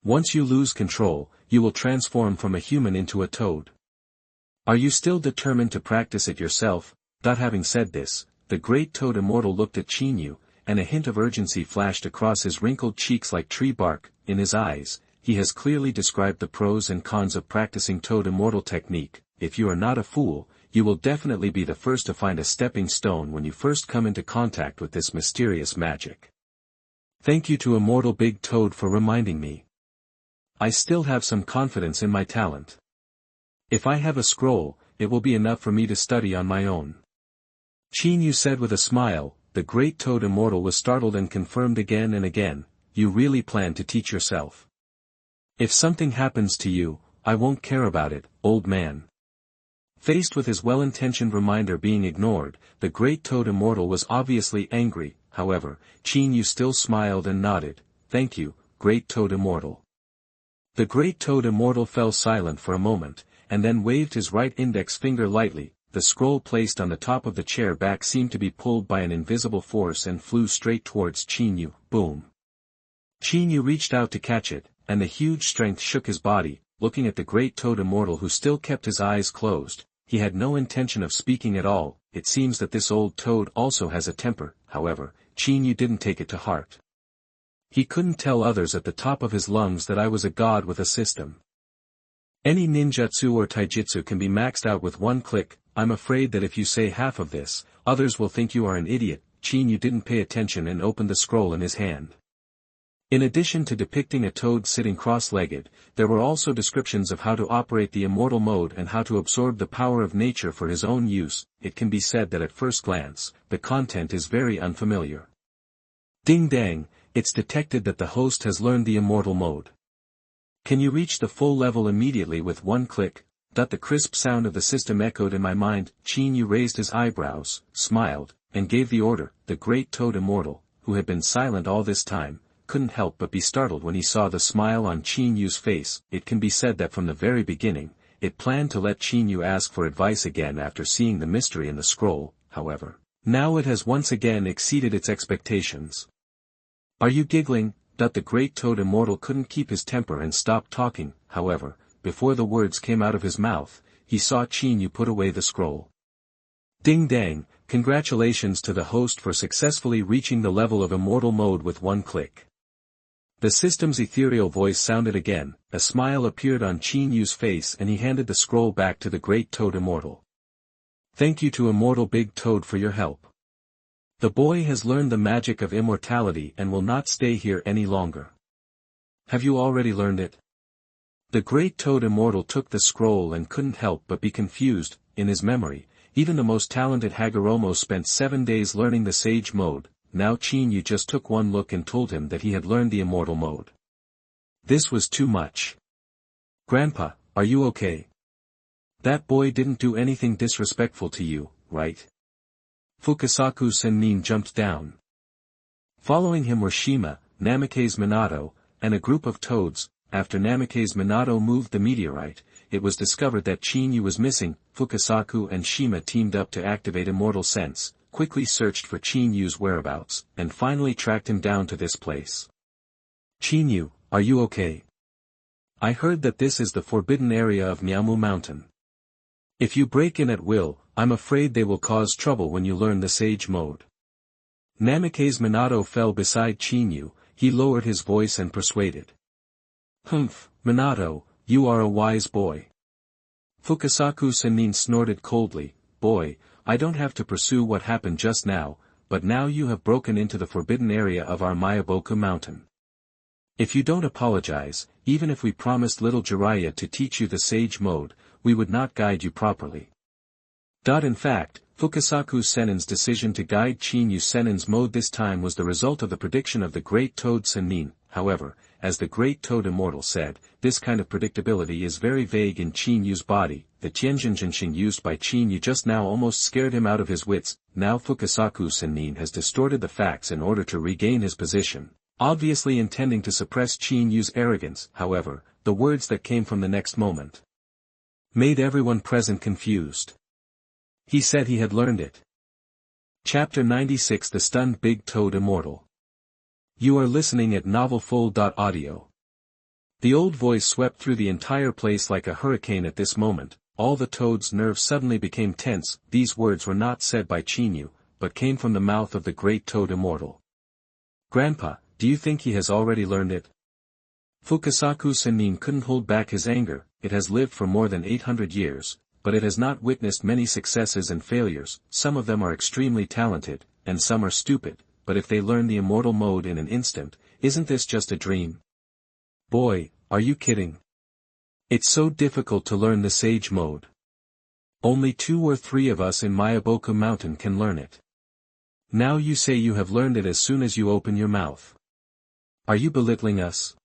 Once you lose control, you will transform from a human into a toad. Are you still determined to practice it yourself? Having said this, the great Toad Immortal looked at Chinyu, and a hint of urgency flashed across his wrinkled cheeks like tree bark. In his eyes, he has clearly described the pros and cons of practicing Toad Immortal technique. If you are not a fool, you will definitely be the first to find a stepping stone when you first come into contact with this mysterious magic. Thank you to Immortal Big Toad for reminding me. I still have some confidence in my talent. If I have a scroll, it will be enough for me to study on my own. Chinyu said with a smile. The great Toad Immortal was startled and confirmed again and again, you really plan to teach yourself. If something happens to you, I won't care about it, old man. Faced with his well-intentioned reminder being ignored, the great Toad Immortal was obviously angry. However, Chinyu still smiled and nodded. Thank you, great Toad Immortal. The great Toad Immortal fell silent for a moment, and then waved his right index finger lightly. The scroll placed on the top of the chair back seemed to be pulled by an invisible force and flew straight towards Chinyu. Boom. Chinyu reached out to catch it, and the huge strength shook his body. Looking at the great Toad Immortal who still kept his eyes closed, he had no intention of speaking at all. It seems that this old toad also has a temper. However, Chinyu didn't take it to heart. He couldn't tell others at the top of his lungs that I was a god with a system. Any ninjutsu or taijutsu can be maxed out with one click. I'm afraid that if you say half of this, others will think you are an idiot. Chinyu didn't pay attention and opened the scroll in his hand. In addition to depicting a toad sitting cross-legged, there were also descriptions of how to operate the immortal mode and how to absorb the power of nature for his own use. It can be said that at first glance, the content is very unfamiliar. Ding dang, it's detected that the host has learned the immortal mode. Can you reach the full level immediately with one click? The crisp sound of the system echoed in my mind. Chinyu raised his eyebrows, smiled, and gave the order. The great toad immortal, who had been silent all this time, couldn't help but be startled when he saw the smile on Chinyu's face. It can be said that from the very beginning, it planned to let Chinyu ask for advice again after seeing the mystery in the scroll. However, now it has once again exceeded its expectations. Are you giggling? The great toad immortal couldn't keep his temper and stopped talking. However, before the words came out of his mouth, he saw Chinyu put away the scroll. Ding dang, congratulations to the host for successfully reaching the level of immortal mode with one click. The system's ethereal voice sounded again, a smile appeared on Chinyu's face and he handed the scroll back to the great toad immortal. Thank you to Immortal Big Toad for your help. The boy has learned the magic of immortality and will not stay here any longer. Have you already learned it? The great toad immortal took the scroll and couldn't help but be confused. In his memory, even the most talented Hagoromo spent 7 days learning the sage mode. Now Chinyu just took one look and told him that he had learned the immortal mode. This was too much. Grandpa, are you okay? That boy didn't do anything disrespectful to you, right? Fukasaku Sennin jumped down. Following him were Shima, Namake's Minato, and a group of toads. After Namake's Minato moved the meteorite, it was discovered that Chinyu was missing. Fukasaku and Shima teamed up to activate Immortal Sense, quickly searched for Chinyu's whereabouts, and finally tracked him down to this place. Chinyu, are you okay? I heard that this is the forbidden area of Nyamu Mountain. If you break in at will, I'm afraid they will cause trouble when you learn the sage mode. Namake's Minato fell beside Chinyu. He lowered his voice and persuaded. Humph, Minato, you are a wise boy. Fukasaku Sennin snorted coldly. Boy, I don't have to pursue what happened just now, but now you have broken into the forbidden area of our Myaboku mountain. If you don't apologize, even if we promised little Jiraiya to teach you the sage mode, we would not guide you properly. In fact, Fukasaku Sennin's decision to guide Chinyu Sennin's mode this time was the result of the prediction of the Great Toad Sennin. However, as the Great Toad Immortal said, this kind of predictability is very vague in Chinyu's body. The Tianjinjinshin used by Chinyu just now almost scared him out of his wits. Now Fukasaku Sennin has distorted the facts in order to regain his position, obviously intending to suppress Chinyu's arrogance. However, the words that came from the next moment made everyone present confused. He said he had learned it. Chapter 96 The Stunned Big Toad Immortal. You are listening at novelfull.audio. The old voice swept through the entire place like a hurricane at this moment. All the toads' nerves suddenly became tense. These words were not said by Chinyu, but came from the mouth of the Great Toad Immortal. Grandpa, do you think he has already learned it? Fukasaku Sennin couldn't hold back his anger. It has lived for more than 800 years, but it has not witnessed many successes and failures. Some of them are extremely talented, and some are stupid, but if they learn the immortal mode in an instant, isn't this just a dream? Boy, are you kidding? It's so difficult to learn the sage mode. Only 2 or 3 of us in Myaboku Mountain can learn it. Now you say you have learned it as soon as you open your mouth. Are you belittling us?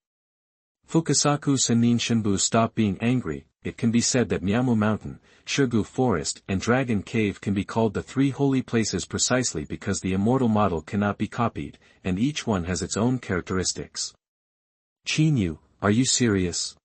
Fukasaku Sennin Shinbu stopped being angry. It can be said that Nyamu Mountain, Shirgu Forest and Dragon Cave can be called the 3 holy places precisely because the immortal model cannot be copied, and each one has its own characteristics. Chinyu, are you serious?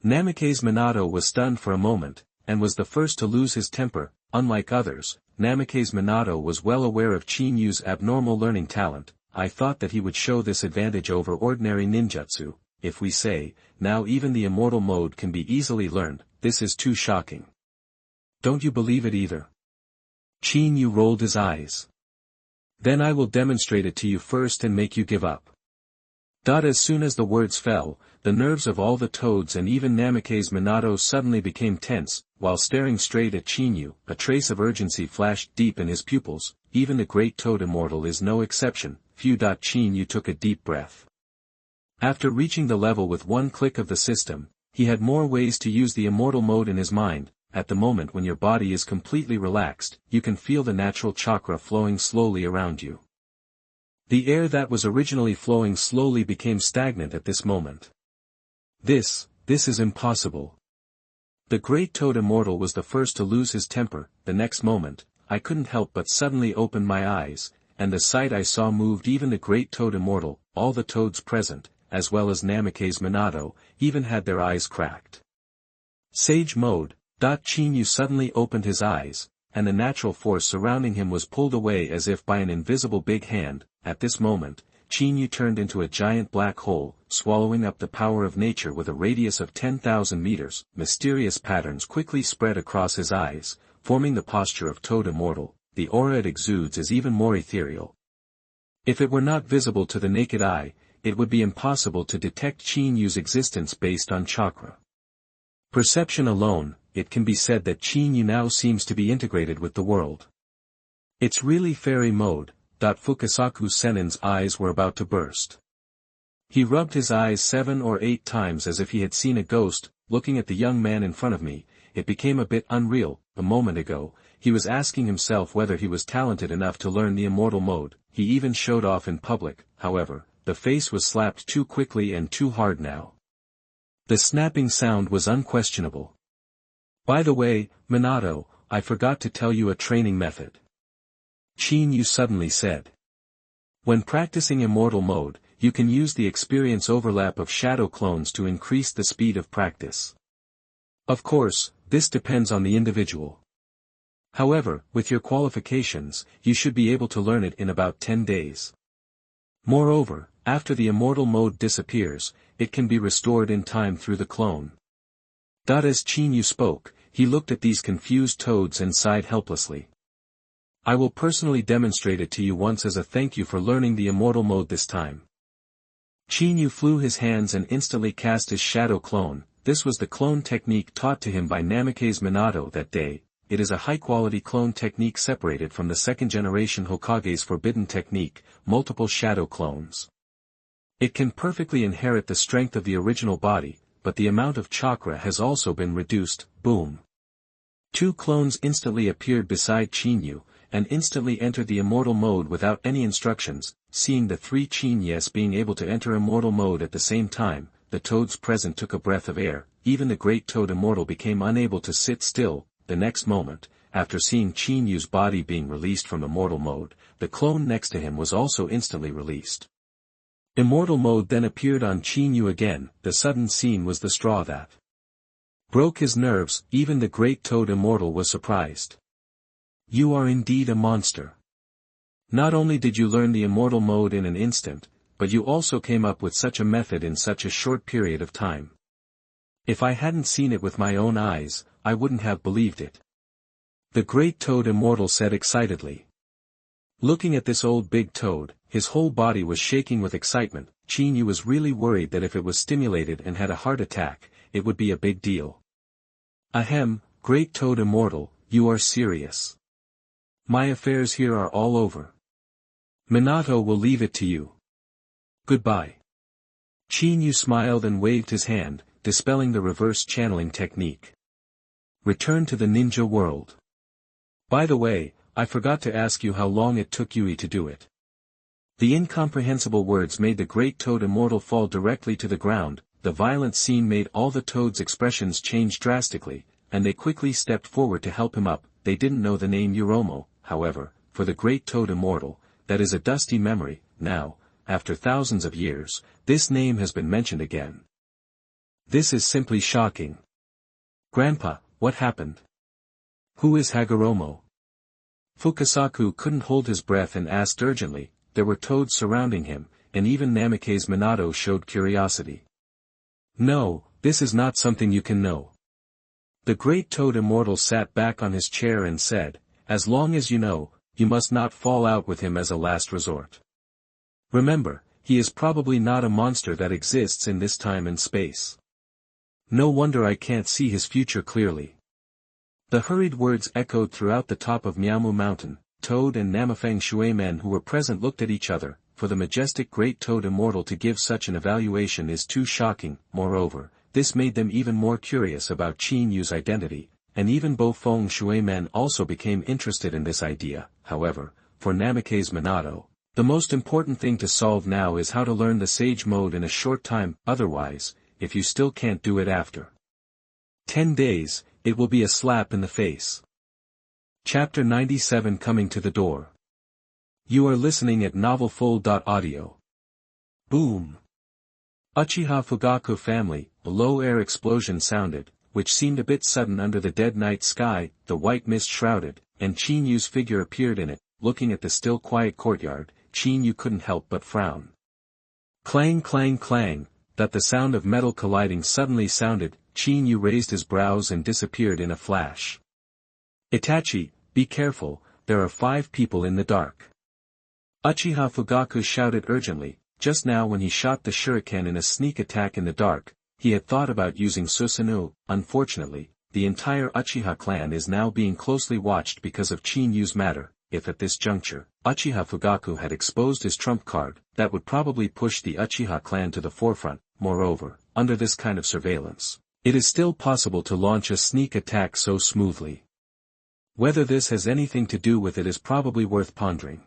Namake's Minato was stunned for a moment, and was the first to lose his temper. Unlike others, Namake's Minato was well aware of Chinyu's abnormal learning talent. I thought that he would show this advantage over ordinary ninjutsu. If we say, now even the immortal mode can be easily learned, this is too shocking. Don't you believe it either? Chinyu rolled his eyes. Then I will demonstrate it to you first and make you give up. As soon as the words fell, the nerves of all the toads and even Namake's Minato suddenly became tense, while staring straight at Chinyu. A trace of urgency flashed deep in his pupils. Even the great toad Immortal is no exception. Chinyu took a deep breath. After reaching the level with one click of the system, he had more ways to use the Immortal mode in his mind. At the moment when your body is completely relaxed, you can feel the natural chakra flowing slowly around you. The air that was originally flowing slowly became stagnant at this moment. This is impossible. The great toad Immortal was the first to lose his temper. The next moment, I couldn't help but suddenly open my eyes, and the sight I saw moved even the great toad Immortal. All the toads present, as well as Namake's Minato, even had their eyes cracked. Sage mode. Chinyu suddenly opened his eyes, and the natural force surrounding him was pulled away as if by an invisible big hand. At this moment, Chinyu turned into a giant black hole, swallowing up the power of nature with a radius of 10,000 meters. Mysterious patterns quickly spread across his eyes, forming the posture of Toad Immortal. The aura it exudes is even more ethereal. If it were not visible to the naked eye, it would be impossible to detect Chinyu's existence based on chakra. Perception alone, it can be said that Chinyu now seems to be integrated with the world. It's really fairy mode. Fukasaku Senin's eyes were about to burst. He rubbed his eyes 7 or 8 times as if he had seen a ghost. Looking at the young man in front of me, it became a bit unreal. A moment ago, he was asking himself whether he was talented enough to learn the Immortal mode. He even showed off in public. However, the face was slapped too quickly and too hard now. The snapping sound was unquestionable. By the way, Minato, I forgot to tell you a training method. Chinyu suddenly said. When practicing Immortal mode, you can use the experience overlap of shadow clones to increase the speed of practice. Of course, this depends on the individual. However, with your qualifications, you should be able to learn it in about 10 days. Moreover, after the Immortal mode disappears, it can be restored in time through the clone. As Chinyu spoke, he looked at these confused toads and sighed helplessly. I will personally demonstrate it to you once as a thank you for learning the Immortal mode this time. Chinyu flew his hands and instantly cast his shadow clone. This was the clone technique taught to him by Namake's Minato that day. It is a high-quality clone technique separated from the second-generation Hokage's forbidden technique, multiple shadow clones. It can perfectly inherit the strength of the original body, but the amount of chakra has also been reduced. Boom. 2 clones instantly appeared beside Chinyu, and instantly entered the Immortal mode without any instructions. Seeing the 3 Chinyes being able to enter Immortal mode at the same time, the toads present took a breath of air. Even the great toad Immortal became unable to sit still. The next moment, after seeing Chinyu's body being released from Immortal mode, the clone next to him was also instantly released. Immortal mode then appeared on Chinyu again. The sudden scene was the straw that broke his nerves. Even the great toad Immortal was surprised. You are indeed a monster. Not only did you learn the Immortal mode in an instant, but you also came up with such a method in such a short period of time. If I hadn't seen it with my own eyes, I wouldn't have believed it. The great toad Immortal said excitedly. Looking at this old big toad, his whole body was shaking with excitement. Chinyu was really worried that if it was stimulated and had a heart attack, it would be a big deal. Ahem, great toad Immortal, you are serious. My affairs here are all over. Minato will leave it to you. Goodbye. Chinyu smiled and waved his hand, dispelling the reverse channeling technique. Return to the ninja world. By the way, I forgot to ask you how long it took Yui to do it. The incomprehensible words made the great toad Immortal fall directly to the ground. The violent scene made all the toads' expressions change drastically, and they quickly stepped forward to help him up. They didn't know the name Uromo, however, for the great toad Immortal, that is a dusty memory. Now, after thousands of years, this name has been mentioned again. This is simply shocking. Grandpa, what happened? Who is Hagoromo? Fukasaku couldn't hold his breath and asked urgently. There were toads surrounding him, and even Namake's Minato showed curiosity. No, this is not something you can know. The great toad Immortal sat back on his chair and said, as long as you know, you must not fall out with him as a last resort. Remember, he is probably not a monster that exists in this time and space. No wonder I can't see his future clearly. The hurried words echoed throughout the top of Miaomu Mountain. Toad and Namafang Shui men who were present looked at each other. For the majestic great Toad Immortal to give such an evaluation is too shocking. Moreover, this made them even more curious about Qin Yu's identity, and even Bo Feng Shui men also became interested in this idea. However, for Namake's Minato, the most important thing to solve now is how to learn the Sage Mode in a short time. Otherwise, if you still can't do it after 10 days, it will be a slap in the face. Chapter 97 Coming to the Door. You are listening at novelfull.audio. Boom. Uchiha Fugaku family, a low air explosion sounded, which seemed a bit sudden under the dead night sky. The white mist shrouded, and Qin Yu's figure appeared in it. Looking at the still quiet courtyard, Qin Yu couldn't help but frown. Clang clang clang, that the sound of metal colliding suddenly sounded. Qin Yu raised his brows and disappeared in a flash. Itachi, be careful, there are 5 people in the dark. Uchiha Fugaku shouted urgently. Just now when he shot the shuriken in a sneak attack in the dark, he had thought about using Susanoo. Unfortunately, the entire Uchiha clan is now being closely watched because of Qin Yu's matter. If at this juncture, Uchiha Fugaku had exposed his trump card, that would probably push the Uchiha clan to the forefront. Moreover, under this kind of surveillance, it is still possible to launch a sneak attack so smoothly. Whether this has anything to do with it is probably worth pondering.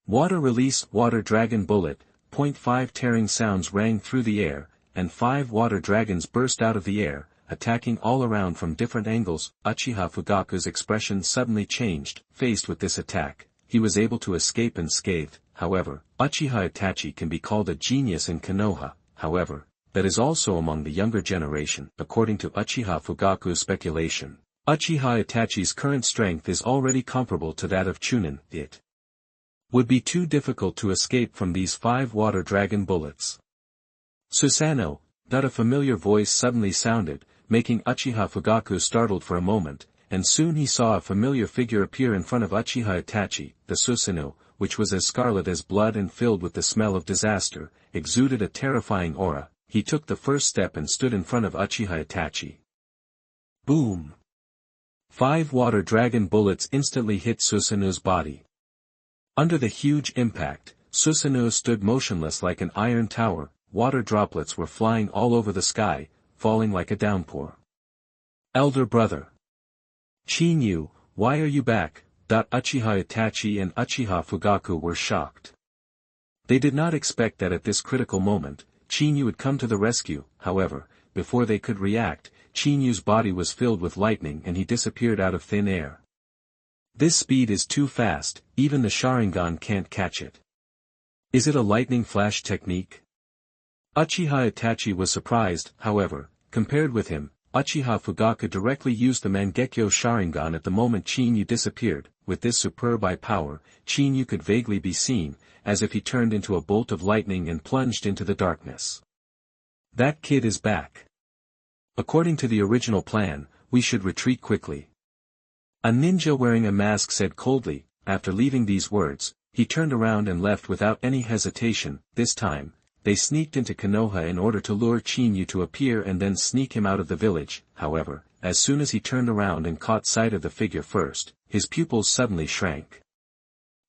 Water release. Water dragon bullet. 0.5 tearing sounds rang through the air, and 5 water dragons burst out of the air, attacking all around from different angles. Uchiha Fugaku's expression suddenly changed. Faced with this attack, he was able to escape unscathed. However, Uchiha Itachi can be called a genius in Konoha. However, that is also among the younger generation. According to Uchiha Fugaku's speculation, Uchiha Itachi's current strength is already comparable to that of Chunin. It would be too difficult to escape from these 5 water dragon bullets. Susanoo, that a familiar voice suddenly sounded, making Uchiha Fugaku startled for a moment, and soon he saw a familiar figure appear in front of Uchiha Itachi. The Susanoo, which was as scarlet as blood and filled with the smell of disaster, exuded a terrifying aura. He took the first step and stood in front of Uchiha Itachi. Boom! 5 water dragon bullets instantly hit Susanoo's body. Under the huge impact, Susanoo stood motionless like an iron tower. Water droplets were flying all over the sky, falling like a downpour. Elder brother. Qin Yu, why are you back? Uchiha Itachi and Uchiha Fugaku were shocked. They did not expect that at this critical moment, Qin Yu would come to the rescue. However, before they could react, Qin Yu's body was filled with lightning and he disappeared out of thin air. This speed is too fast, even the Sharingan can't catch it. Is it a lightning flash technique? Uchiha Itachi was surprised. However, compared with him, Uchiha Fugaku directly used the Mangekyo Sharingan at the moment Qin Yu disappeared. With this superb eye power, Qin Yu could vaguely be seen, as if he turned into a bolt of lightning and plunged into the darkness. That kid is back. According to the original plan, we should retreat quickly. A ninja wearing a mask said coldly. After leaving these words, he turned around and left without any hesitation. This time, they sneaked into Konoha in order to lure Qin Yu to appear and then sneak him out of the village. However, as soon as he turned around and caught sight of the figure first, his pupils suddenly shrank.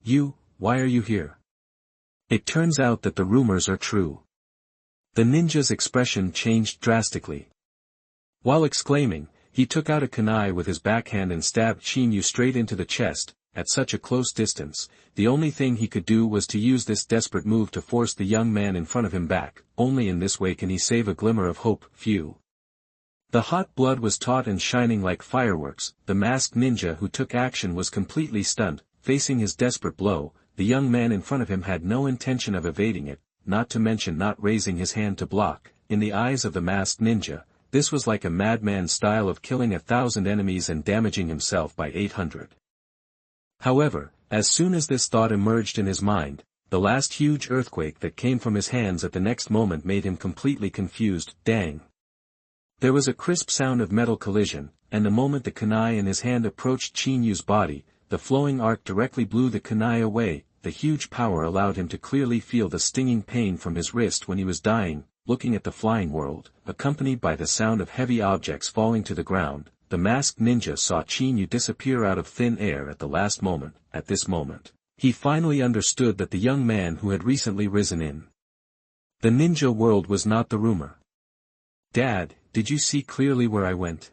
You, why are you here? It turns out that the rumors are true. The ninja's expression changed drastically. While exclaiming, he took out a kunai with his backhand and stabbed Qin Yu straight into the chest. At such a close distance, the only thing he could do was to use this desperate move to force the young man in front of him back. Only in this way can he save a glimmer of hope. Phew. The hot blood was taut and shining like fireworks. The masked ninja who took action was completely stunned. Facing his desperate blow, the young man in front of him had no intention of evading it, not to mention not raising his hand to block. In the eyes of the masked ninja, this was like a madman's style of killing 1,000 enemies and damaging himself by 800. However, as soon as this thought emerged in his mind, the last huge earthquake that came from his hands at the next moment made him completely confused. Dang! There was a crisp sound of metal collision, and the moment the kunai in his hand approached Qin Yu's body, the flowing arc directly blew the kunai away. the huge power allowed him to clearly feel the stinging pain from his wrist when he was dying. Looking at the flying world, accompanied by the sound of heavy objects falling to the ground, the masked ninja saw Chinyu disappear out of thin air at the last moment. At this moment, he finally understood that the young man who had recently risen in the ninja world was not the rumor. "Dad, did you see clearly where I went?"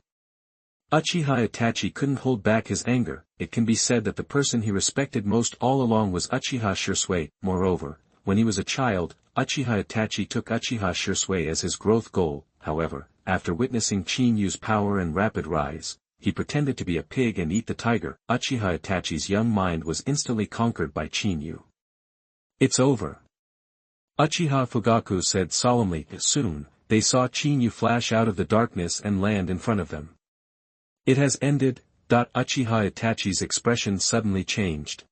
Uchiha Itachi couldn't hold back his anger. It can be said that the person he respected most all along was Uchiha Shisui. Moreover, when he was a child, Uchiha Itachi took Uchiha Shisui as his growth goal. However, after witnessing Chinyu's power and rapid rise, he pretended to be a pig and eat the tiger. Uchiha Itachi's young mind was instantly conquered by Chinyu. "It's over," Uchiha Fugaku said solemnly. Soon, they saw Chinyu flash out of the darkness and land in front of them. "It has ended." Uchiha Itachi's expression suddenly changed.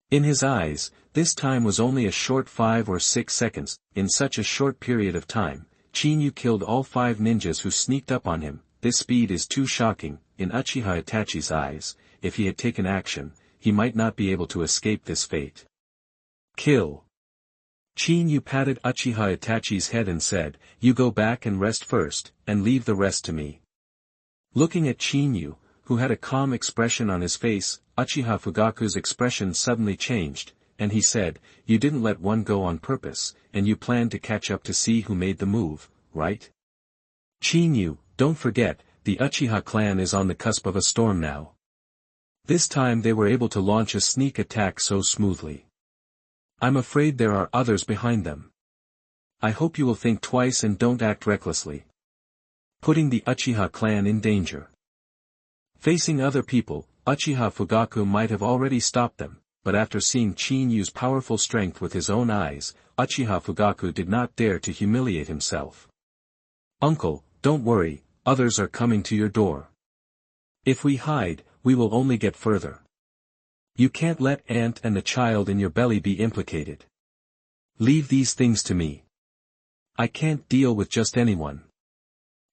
In his eyes, this time was only a short 5 or 6 seconds. In such a short period of time, Chinyu killed all 5 ninjas who sneaked up on him. This speed is too shocking. In Uchiha Itachi's eyes, if he had taken action, he might not be able to escape this fate. "Kill." Chinyu patted Uchiha Itachi's head and said, "You go back and rest first, and leave the rest to me." Looking at Chinyu, who had a calm expression on his face, Uchiha Fugaku's expression suddenly changed, and he said, "You didn't let one go on purpose, and you planned to catch up to see who made the move, right? Chinyu, don't forget, the Uchiha clan is on the cusp of a storm now." This time they were able to launch a sneak attack so smoothly. "I'm afraid there are others behind them. I hope you will think twice and don't act recklessly, putting the Uchiha clan in danger." Facing other people, Uchiha Fugaku might have already stopped them, but after seeing Chinyu's powerful strength with his own eyes, Uchiha Fugaku did not dare to humiliate himself. "Uncle, don't worry, others are coming to your door. If we hide, we will only get further. You can't let Aunt and the child in your belly be implicated. Leave these things to me. I can't deal with just anyone."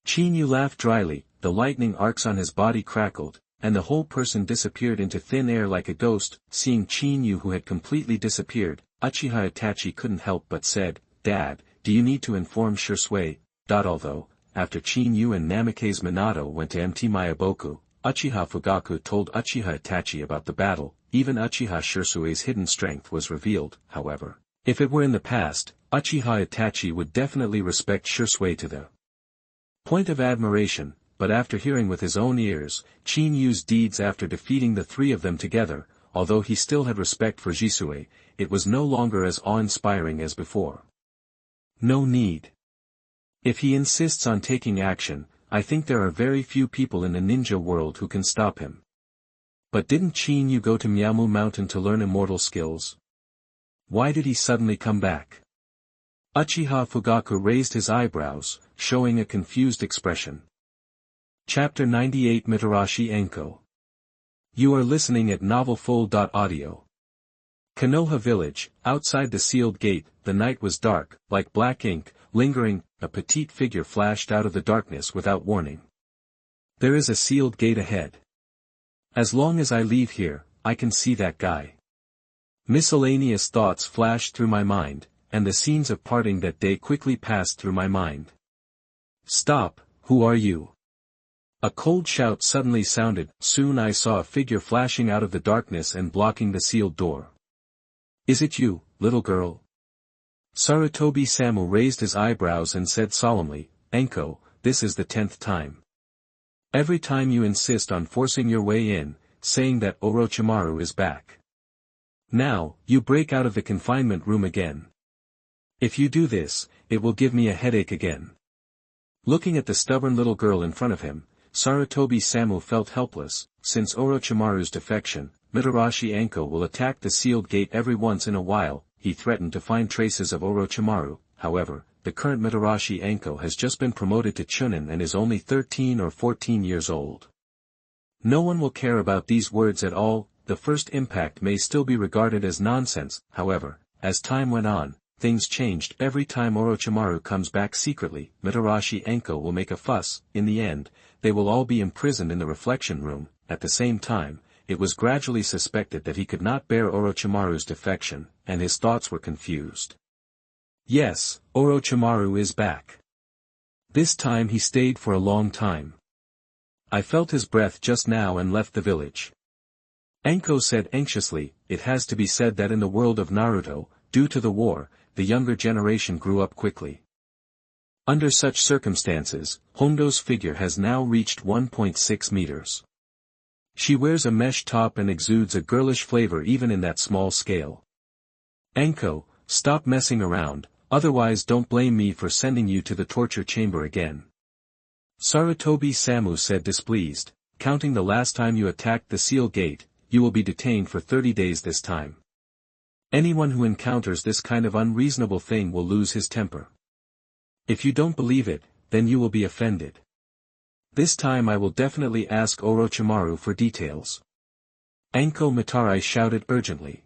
Chinyu laughed dryly, the lightning arcs on his body crackled, and the whole person disappeared into thin air like a ghost. Seeing Chinyu who had completely disappeared, Uchiha Itachi couldn't help but said, "Dad, do you need to inform Shisui?" Although, after Chinyu and Namake's Minato went to Mt Mayaboku, Uchiha Fugaku told Uchiha Itachi about the battle. Even Uchiha Shisui's hidden strength was revealed. However, if it were in the past, Uchiha Itachi would definitely respect Shisui to the point of admiration, but after hearing with his own ears, Chinyu's deeds after defeating the 3 of them together, although he still had respect for Jisui, it was no longer as awe-inspiring as before. No need. If he insists on taking action, I think there are very few people in the ninja world who can stop him. But didn't Chinyu go to Miamu Mountain to learn immortal skills? Why did he suddenly come back? Uchiha Fugaku raised his eyebrows, showing a confused expression. Chapter 98 Mitarashi Anko. You are listening at novelfull.audio. Konoha Village, outside the sealed gate, the night was dark, like black ink, lingering. A petite figure flashed out of the darkness without warning. "There is a sealed gate ahead. As long as I leave here, I can see that guy." Miscellaneous thoughts flashed through my mind, and the scenes of parting that day quickly passed through my mind. "Stop, who are you?" A cold shout suddenly sounded. Soon I saw a figure flashing out of the darkness and blocking the sealed door. "Is it you, little girl?" Sarutobi Samu raised his eyebrows and said solemnly, "Anko, this is the 10th time. Every time you insist on forcing your way in, saying that Orochimaru is back. Now, you break out of the confinement room again. If you do this, it will give me a headache again." Looking at the stubborn little girl in front of him, Sarutobi Samu felt helpless. Since Orochimaru's defection, Mitarashi Anko will attack the sealed gate every once in a while. He threatened to find traces of Orochimaru. However, the current Mitarashi Anko has just been promoted to Chunin and is only 13 or 14 years old. No one will care about these words at all. The first impact may still be regarded as nonsense. However, as time went on, things changed. Every time Orochimaru comes back secretly, Mitarashi Anko will make a fuss. In the end, they will all be imprisoned in the reflection room. At the same time, it was gradually suspected that he could not bear Orochimaru's defection, and his thoughts were confused. Yes, Orochimaru is back. This time he stayed for a long time. I felt his breath just now and left the village. Anko said anxiously. It has to be said that in the world of Naruto, due to the war, the younger generation grew up quickly. Under such circumstances, Hondo's figure has now reached 1.6 meters. She wears a mesh top and exudes a girlish flavor even in that small scale. Anko, stop messing around, otherwise don't blame me for sending you to the torture chamber again. Sarutobi Samu said displeased, counting the last time you attacked the seal gate, you will be detained for 30 days this time. Anyone who encounters this kind of unreasonable thing will lose his temper. If you don't believe it, then you will be offended. This time I will definitely ask Orochimaru for details. Anko Mitarashi shouted urgently.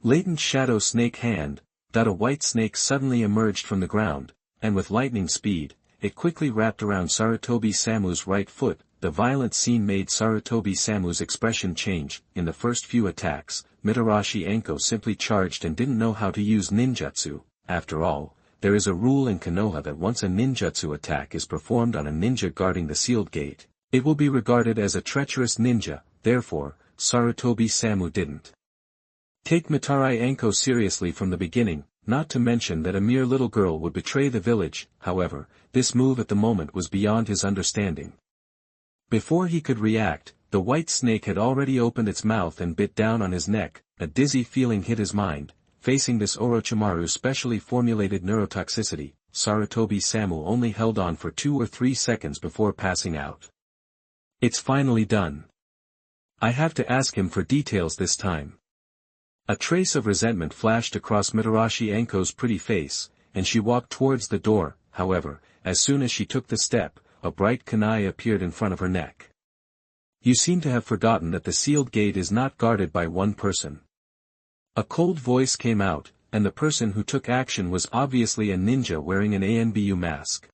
Latent shadow snake hand, a white snake suddenly emerged from the ground, and with lightning speed, it quickly wrapped around Sarutobi Samu's right foot. The violent scene made Sarutobi Samu's expression change. In the first few attacks, Mitarashi Anko simply charged and didn't know how to use ninjutsu. After all, there is a rule in Konoha that once a ninjutsu attack is performed on a ninja guarding the sealed gate, it will be regarded as a treacherous ninja. Therefore, Sarutobi Samu didn't take Mitarashi Anko seriously from the beginning, not to mention that a mere little girl would betray the village. However, this move at the moment was beyond his understanding. Before he could react, the white snake had already opened its mouth and bit down on his neck. A dizzy feeling hit his mind. Facing this Orochimaru's specially formulated neurotoxicity, Sarutobi Samu only held on for 2 or 3 seconds before passing out. It's finally done. I have to ask him for details this time. A trace of resentment flashed across Mitarashi Anko's pretty face, and she walked towards the door. However, as soon as she took the step, a bright kunai appeared in front of her neck. You seem to have forgotten that the sealed gate is not guarded by one person. A cold voice came out, and the person who took action was obviously a ninja wearing an ANBU mask.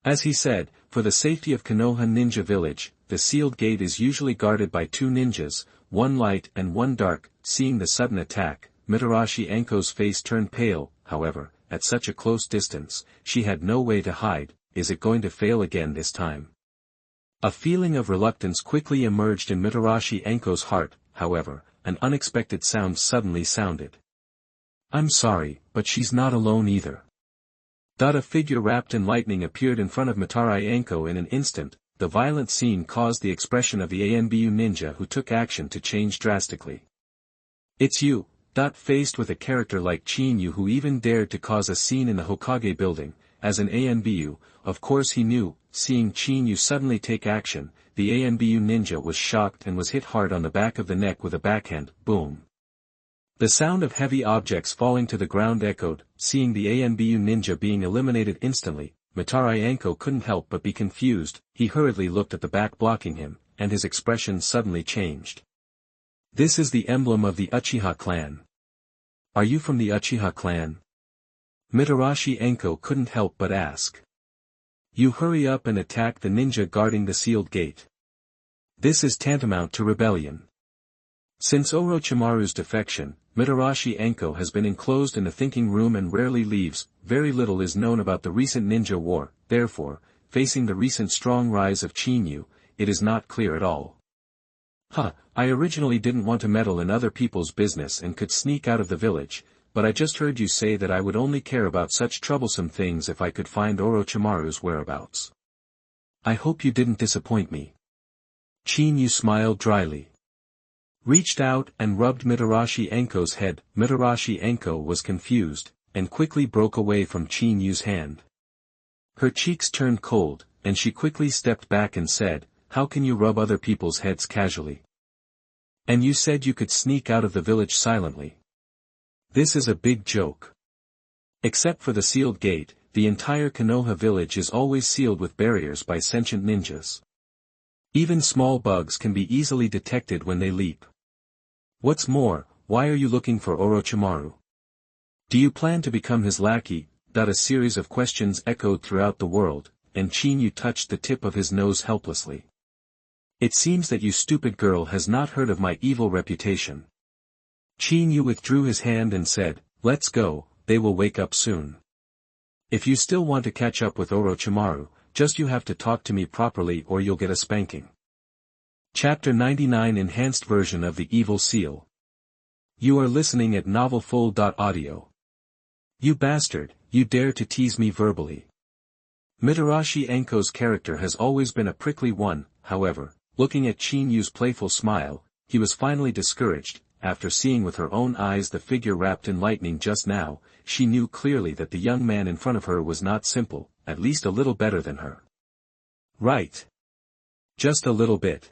As he said, for the safety of Konoha Ninja Village, the sealed gate is usually guarded by 2 ninjas, one light and one dark. Seeing the sudden attack, Mitarashi Anko's face turned pale. However, at such a close distance, she had no way to hide. Is it going to fail again this time? A feeling of reluctance quickly emerged in Mitarashi Anko's heart. However, an unexpected sound suddenly sounded. I'm sorry, but she's not alone either. A figure wrapped in lightning appeared in front of Mitarashi Anko in an instant. The violent scene caused the expression of the ANBU ninja who took action to change drastically. It's you, faced with a character like Chinyu who even dared to cause a scene in the Hokage building. As an ANBU, of course he knew. Seeing Chinyu suddenly take action, the ANBU ninja was shocked and was hit hard on the back of the neck with a backhand. Boom. The sound of heavy objects falling to the ground echoed. Seeing the ANBU ninja being eliminated instantly, Mitarashi Anko couldn't help but be confused. He hurriedly looked at the back blocking him, and his expression suddenly changed. This is the emblem of the Uchiha clan. Are you from the Uchiha clan? Mitarashi Anko couldn't help but ask. You hurry up and attack the ninja guarding the sealed gate. This is tantamount to rebellion. Since Orochimaru's defection, Mitarashi Anko has been enclosed in a thinking room and rarely leaves. Very little is known about the recent ninja war. Therefore, facing the recent strong rise of Chinyu, it is not clear at all. I originally didn't want to meddle in other people's business and could sneak out of the village, but I just heard you say that I would only care about such troublesome things if I could find Orochimaru's whereabouts. I hope you didn't disappoint me. Chinyu smiled dryly. Reached out and rubbed Mitarashi Anko's head. Mitarashi Anko was confused, and quickly broke away from Chinyu's hand. Her cheeks turned cold, and she quickly stepped back and said, how can you rub other people's heads casually? And you said you could sneak out of the village silently. This is a big joke. Except for the sealed gate, the entire Konoha village is always sealed with barriers by sentient ninjas. Even small bugs can be easily detected when they leap. What's more, why are you looking for Orochimaru? Do you plan to become his lackey? A series of questions echoed throughout the world, and Chinyu touched the tip of his nose helplessly. It seems that you stupid girl has not heard of my evil reputation. Chinyu withdrew his hand and said, let's go, they will wake up soon. If you still want to catch up with Orochimaru, just you have to talk to me properly or you'll get a spanking. Chapter 99 Enhanced Version of the Evil Seal. You are listening at novelfull.audio. You bastard, you dare to tease me verbally. Mitarashi Anko's character has always been a prickly one, however, looking at Chinyu's playful smile, he was finally discouraged. After seeing with her own eyes the figure wrapped in lightning just now, she knew clearly that the young man in front of her was not simple, at least a little better than her. Right. Just a little bit.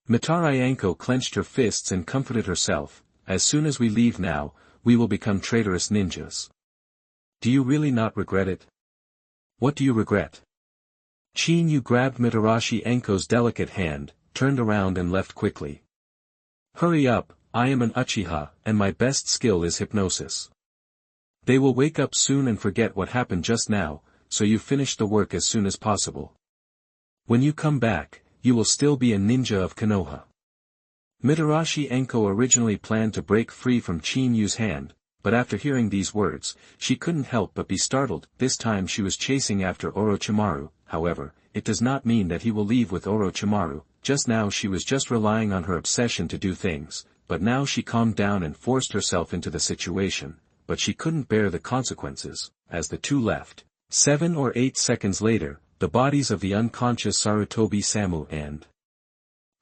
Mitarashi Anko clenched her fists and comforted herself, as soon as we leave now, we will become traitorous ninjas. Do you really not regret it? What do you regret? Chinyu grabbed Mitarashi Anko's delicate hand, turned around and left quickly. Hurry up, I am an Uchiha, and my best skill is hypnosis. They will wake up soon and forget what happened just now, so you finish the work as soon as possible. When you come back, you will still be a ninja of Konoha. Mitarashi Anko originally planned to break free from Chinyu's hand, but after hearing these words, she couldn't help but be startled. This time she was chasing after Orochimaru, however, it does not mean that he will leave with Orochimaru, just now she was just relying on her obsession to do things, but now she calmed down and forced herself into the situation, but she couldn't bear the consequences, as the two left. 7 or 8 seconds later, the bodies of the unconscious Sarutobi-Samu and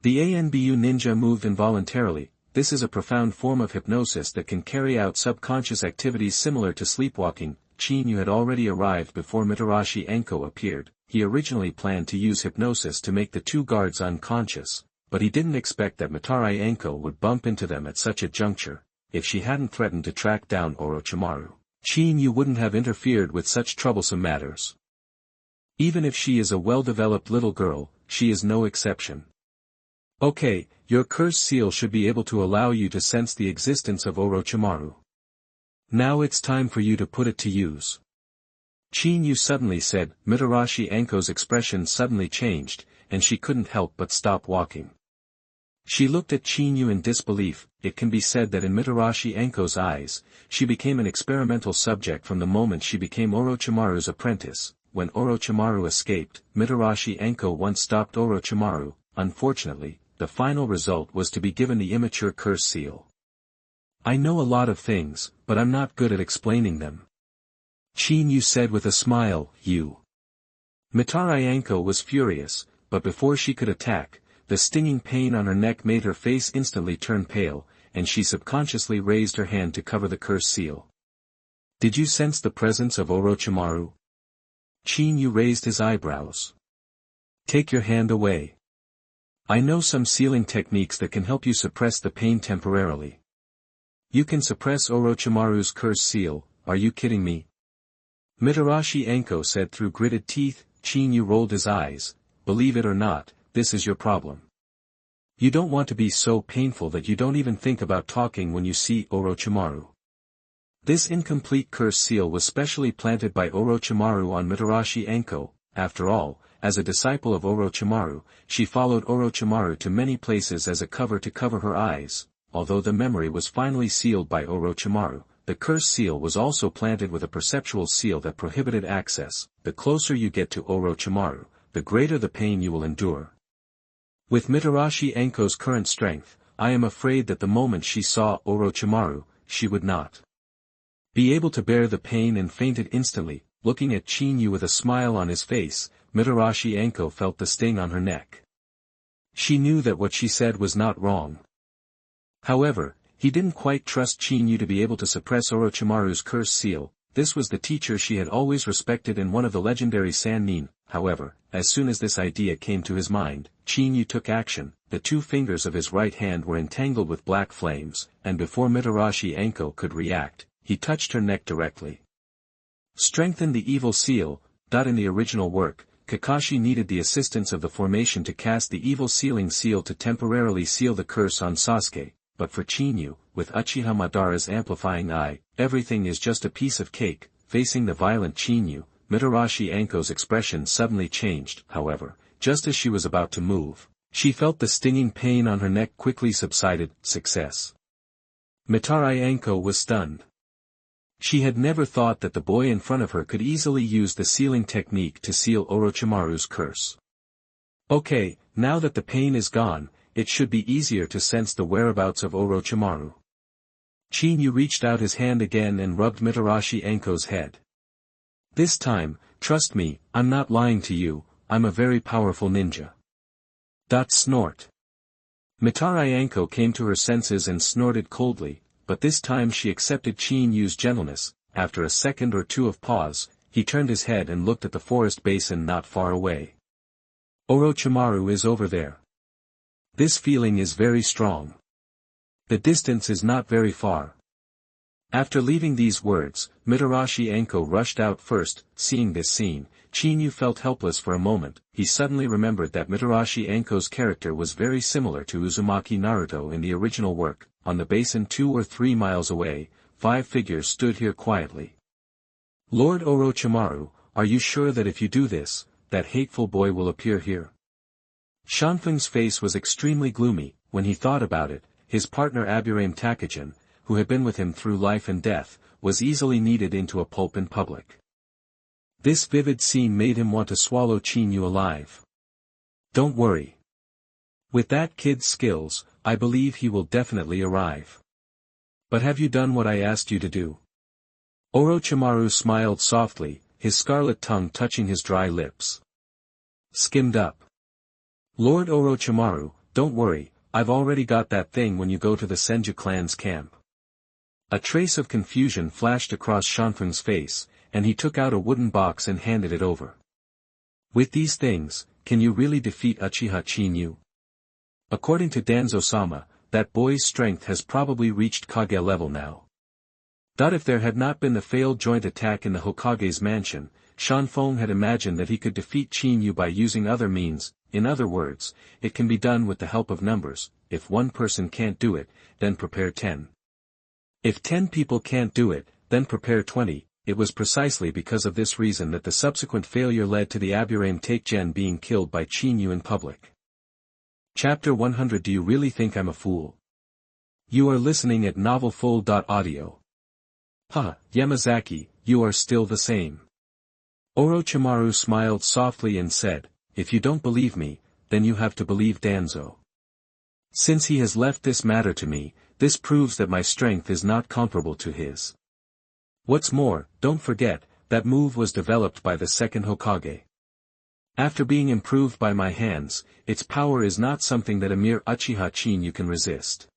the Anbu ninja moved involuntarily. This is a profound form of hypnosis that can carry out subconscious activities similar to sleepwalking. Chinyu had already arrived before Mitarashi Anko appeared. He originally planned to use hypnosis to make the two guards unconscious, but he didn't expect that Mitarashi Anko would bump into them at such a juncture. If she hadn't threatened to track down Orochimaru, Chinyu wouldn't have interfered with such troublesome matters. Even if she is a well-developed little girl, she is no exception. Okay, your curse seal should be able to allow you to sense the existence of Orochimaru. Now it's time for you to put it to use. Chinyu suddenly said. Mitarashi Anko's expression suddenly changed, and she couldn't help but stop walking. She looked at Chinyu in disbelief. It can be said that in Mitarashi Anko's eyes, she became an experimental subject from the moment she became Orochimaru's apprentice. When Orochimaru escaped, Mitarashi Anko once stopped Orochimaru. Unfortunately, the final result was to be given the immature curse seal. I know a lot of things, but I'm not good at explaining them. Chinyu said with a smile. Mitarashi Anko was furious, but before she could attack, the stinging pain on her neck made her face instantly turn pale, and she subconsciously raised her hand to cover the curse seal. Did you sense the presence of Orochimaru? Chinyu raised his eyebrows. Take your hand away. I know some sealing techniques that can help you suppress the pain temporarily. You can suppress Orochimaru's curse seal, are you kidding me? Mitarashi Anko said through gritted teeth. Chinyu rolled his eyes. Believe it or not, this is your problem. You don't want to be so painful that you don't even think about talking when you see Orochimaru. This incomplete curse seal was specially planted by Orochimaru on Mitarashi Anko. After all, as a disciple of Orochimaru, she followed Orochimaru to many places as a cover to cover her eyes. Although the memory was finally sealed by Orochimaru, the curse seal was also planted with a perceptual seal that prohibited access. The closer you get to Orochimaru, the greater the pain you will endure. With Mitarashi Anko's current strength, I am afraid that the moment she saw Orochimaru, she would not be able to bear the pain and fainted instantly. Looking at Chinyu with a smile on his face, Mitarashi Anko felt the sting on her neck. She knew that what she said was not wrong. However, he didn't quite trust Chinyu to be able to suppress Orochimaru's curse seal. This was the teacher she had always respected and one of the legendary Sannin. However, as soon as this idea came to his mind, Chinyu took action. The 2 fingers of his right hand were entangled with black flames, and before Mitarashi Anko could react, he touched her neck directly. Strengthen the evil seal. In the original work, Kakashi needed the assistance of the formation to cast the evil sealing seal to temporarily seal the curse on Sasuke, but for Chinyu, with Uchiha Madara's amplifying eye, everything is just a piece of cake. Facing the violent Chinyu, Mitarashi Anko's expression suddenly changed. However, just as she was about to move, She felt the stinging pain on her neck quickly subsided. Success. Mitarashi Anko was stunned. She had never thought that the boy in front of her could easily use the sealing technique to seal Orochimaru's curse. Okay, now that the pain is gone, it should be easier to sense the whereabouts of Orochimaru. Chinyu reached out his hand again and rubbed Mitarashi Anko's head. This time, trust me, I'm not lying to you, I'm a very powerful ninja. Snort. Mitarashi Anko came to her senses and snorted coldly, but this time she accepted Chinyu's gentleness. After a second or two of pause, he turned his head and looked at the forest basin not far away. Orochimaru is over there. This feeling is very strong. The distance is not very far. After leaving these words, Mitarashi Anko rushed out first. Seeing this scene, Chinyu felt helpless for a moment. He suddenly remembered that Mitarashi Anko's character was very similar to Uzumaki Naruto in the original work. On the basin 2 or 3 miles away, 5 figures stood here quietly. Lord Orochimaru, are you sure that if you do this, that hateful boy will appear here? Shanfeng's face was extremely gloomy. When he thought about it, his partner Aburame Takajin, who had been with him through life and death, was easily kneaded into a pulp in public. This vivid scene made him want to swallow Chinyu alive. Don't worry. With that kid's skills, I believe he will definitely arrive. But have you done what I asked you to do? Orochimaru smiled softly, his scarlet tongue touching his dry lips. Skimmed up. Lord Orochimaru, don't worry, I've already got that thing when you go to the Senju clan's camp. A trace of confusion flashed across Shanfeng's face, and he took out a wooden box and handed it over. With these things, can you really defeat Uchiha Chinyu? According to Danzo-sama, that boy's strength has probably reached Kage level now. If there had not been the failed joint attack in the Hokage's mansion, Shanfeng had imagined that he could defeat Chinyu by using other means. In other words, it can be done with the help of numbers. If one person can't do it, then prepare 10. If 10 people can't do it, then prepare 20. It was precisely because of this reason that the subsequent failure led to the Aburame Takajin being killed by Chinyu in public. Chapter 100. Do you really think I'm a fool? You are listening at novelfull.audio. Yamazaki, you are still the same. Orochimaru smiled softly and said, if you don't believe me, then you have to believe Danzo. Since he has left this matter to me, this proves that my strength is not comparable to his. What's more, don't forget, that move was developed by the second Hokage. After being improved by my hands, its power is not something that a mere Uchiha Chinyu can resist.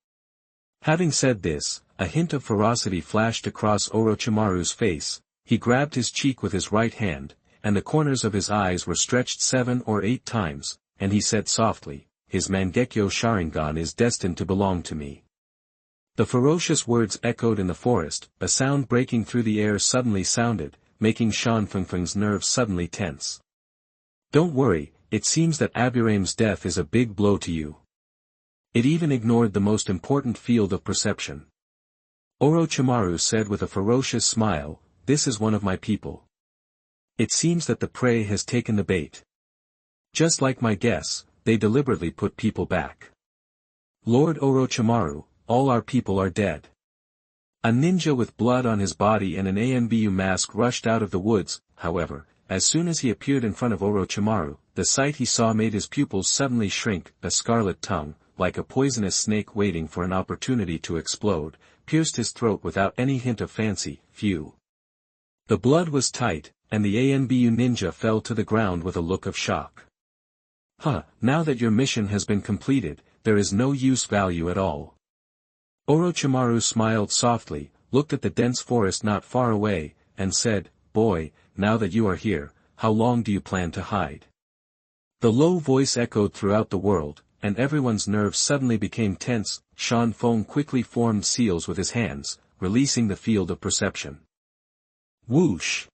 Having said this, a hint of ferocity flashed across Orochimaru's face. He grabbed his cheek with his right hand, and the corners of his eyes were stretched 7 or 8 times, and he said softly, his Mangekyo Sharingan is destined to belong to me. The ferocious words echoed in the forest. A sound breaking through the air suddenly sounded, making Shanfeng's nerves suddenly tense. Don't worry, it seems that Aburame's death is a big blow to you. It even ignored the most important field of perception. Orochimaru said with a ferocious smile, this is one of my people. It seems that the prey has taken the bait. Just like my guess, they deliberately put people back. Lord Orochimaru, all our people are dead. A ninja with blood on his body and an ANBU mask rushed out of the woods. However, as soon as he appeared in front of Orochimaru, the sight he saw made his pupils suddenly shrink. A scarlet tongue, like a poisonous snake waiting for an opportunity to explode, pierced his throat without any hint of fancy. Phew. The blood was tight, and the ANBU ninja fell to the ground with a look of shock. Now that your mission has been completed, there is no use value at all. Orochimaru smiled softly, looked at the dense forest not far away, and said, boy, now that you are here, how long do you plan to hide? The low voice echoed throughout the world, and everyone's nerves suddenly became tense. Shanfeng quickly formed seals with his hands, releasing the field of perception. Whoosh!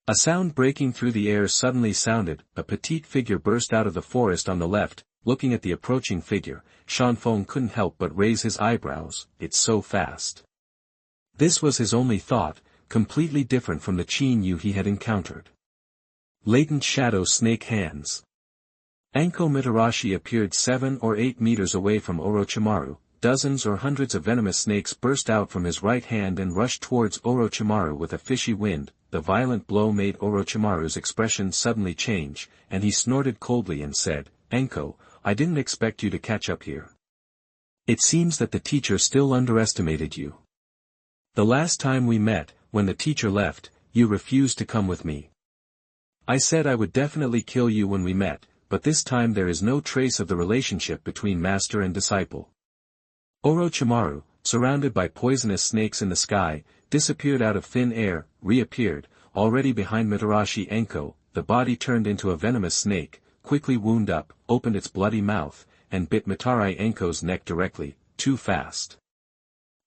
A sound breaking through the air suddenly sounded. A petite figure burst out of the forest on the left. Looking at the approaching figure, Shanfeng couldn't help but raise his eyebrows. It's so fast. This was his only thought, completely different from the Chinyu he had encountered. Latent shadow snake hands. Anko Mitarashi appeared 7 or 8 meters away from Orochimaru. Dozens or hundreds of venomous snakes burst out from his right hand and rushed towards Orochimaru with a fishy wind. The violent blow made Orochimaru's expression suddenly change, and he snorted coldly and said, "Anko, I didn't expect you to catch up here. It seems that the teacher still underestimated you. The last time we met, when the teacher left, you refused to come with me. I said I would definitely kill you when we met, but this time there is no trace of the relationship between master and disciple." Orochimaru, surrounded by poisonous snakes in the sky, disappeared out of thin air, reappeared, already behind Mitarashi Anko. The body turned into a venomous snake, quickly wound up, opened its bloody mouth, and bit Mitarashi Anko's neck directly, too fast.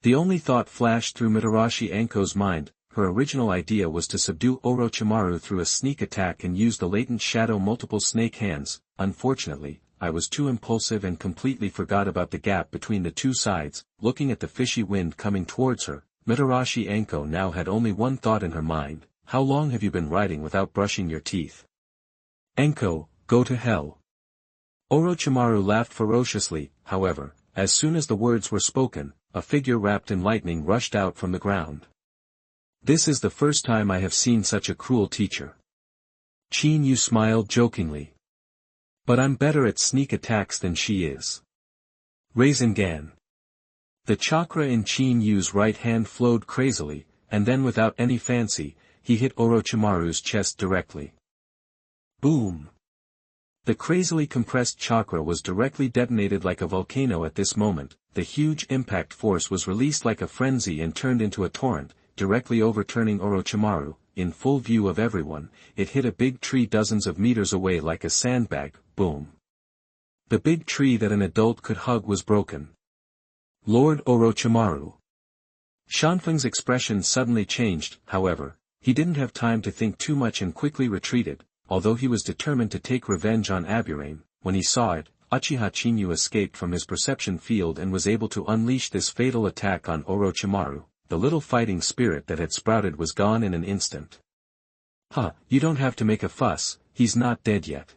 The only thought flashed through Mitarashi Anko's mind. Her original idea was to subdue Orochimaru through a sneak attack and use the latent shadow multiple snake hands. Unfortunately, I was too impulsive and completely forgot about the gap between the two sides. Looking at the fishy wind coming towards her, Mitarashi Anko now had only one thought in her mind: how long have you been riding without brushing your teeth? Anko, go to hell. Orochimaru laughed ferociously. However, as soon as the words were spoken, a figure wrapped in lightning rushed out from the ground. This is the first time I have seen such a cruel teacher. Chin-Yu smiled jokingly. But I'm better at sneak attacks than she is. Rasengan. The chakra in Chin-Yu's right hand flowed crazily, and then without any fancy, he hit Orochimaru's chest directly. Boom! The crazily compressed chakra was directly detonated like a volcano at this moment. The huge impact force was released like a frenzy and turned into a torrent, directly overturning Orochimaru. In full view of everyone, it hit a big tree dozens of meters away like a sandbag. Boom! The big tree that an adult could hug was broken. Lord Orochimaru. Shanfeng's expression suddenly changed. However, he didn't have time to think too much and quickly retreated. Although he was determined to take revenge on Aburame, when he saw it, Uchiha Chin-Yu escaped from his perception field and was able to unleash this fatal attack on Orochimaru. The little fighting spirit that had sprouted was gone in an instant. You don't have to make a fuss, he's not dead yet.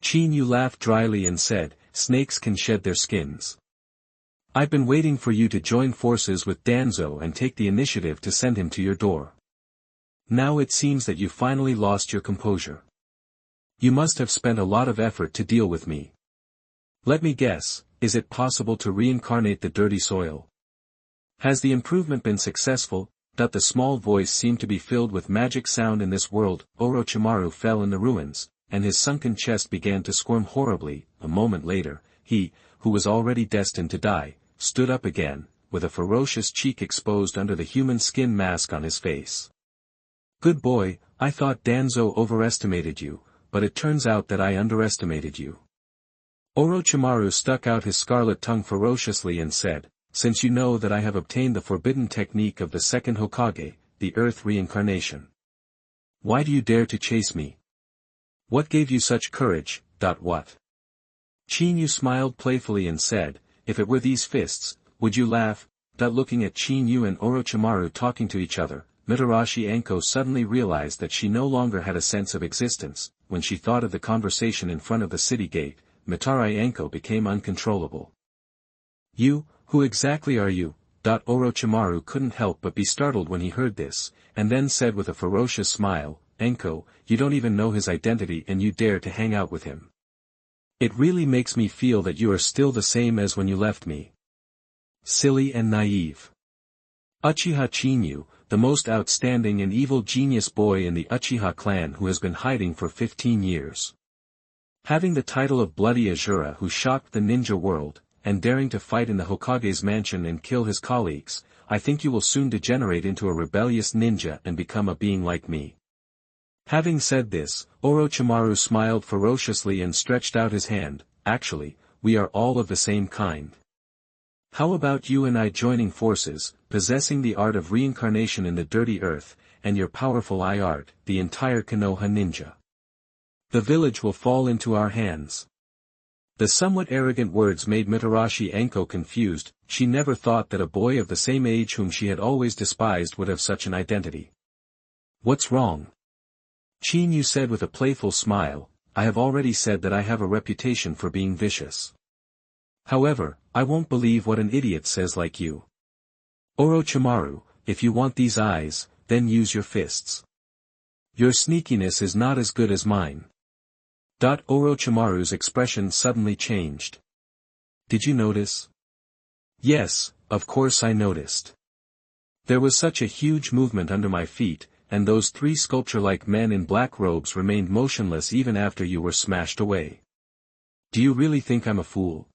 Chin-Yu laughed dryly and said, snakes can shed their skins. I've been waiting for you to join forces with Danzo and take the initiative to send him to your door. Now it seems that you finally lost your composure. You must have spent a lot of effort to deal with me. Let me guess, is it possible to reincarnate the dirty soil? Has the improvement been successful? The small voice seemed to be filled with magic sound in this world. Orochimaru fell in the ruins, and his sunken chest began to squirm horribly. A moment later, he, who was already destined to die, stood up again, with a ferocious cheek exposed under the human skin mask on his face. Good boy, I thought Danzo overestimated you, but it turns out that I underestimated you. Orochimaru stuck out his scarlet tongue ferociously and said, since you know that I have obtained the forbidden technique of the second Hokage, the Earth reincarnation. Why do you dare to chase me? What gave you such courage? What? Chin-Yu smiled playfully and said, if it were these fists, would you laugh? Looking at Chin-Yu and Orochimaru talking to each other, Mitarashi Anko suddenly realized that she no longer had a sense of existence. When she thought of the conversation in front of the city gate, Mitarashi Anko became uncontrollable. You, who exactly are you? Orochimaru couldn't help but be startled when he heard this, and then said with a ferocious smile, Anko, you don't even know his identity and you dare to hang out with him. It really makes me feel that you are still the same as when you left me. Silly and naive. Uchiha Chin-Yu, the most outstanding and evil genius boy in the Uchiha clan who has been hiding for 15 years. Having the title of Bloody Azura who shocked the ninja world, and daring to fight in the Hokage's mansion and kill his colleagues, I think you will soon degenerate into a rebellious ninja and become a being like me. Having said this, Orochimaru smiled ferociously and stretched out his hand. Actually, we are all of the same kind. How about you and I joining forces, possessing the art of reincarnation in the dirty earth, and your powerful eye art, the entire Konoha ninja? The village will fall into our hands. The somewhat arrogant words made Mitarashi Anko confused. She never thought that a boy of the same age whom she had always despised would have such an identity. What's wrong? Chin-Yu said with a playful smile, I have already said that I have a reputation for being vicious. However, I won't believe what an idiot says like you. Orochimaru, if you want these eyes, then use your fists. Your sneakiness is not as good as mine. Orochimaru's expression suddenly changed. Did you notice? Yes, of course I noticed. There was such a huge movement under my feet, and those three sculpture-like men in black robes remained motionless even after you were smashed away. Do you really think I'm a fool?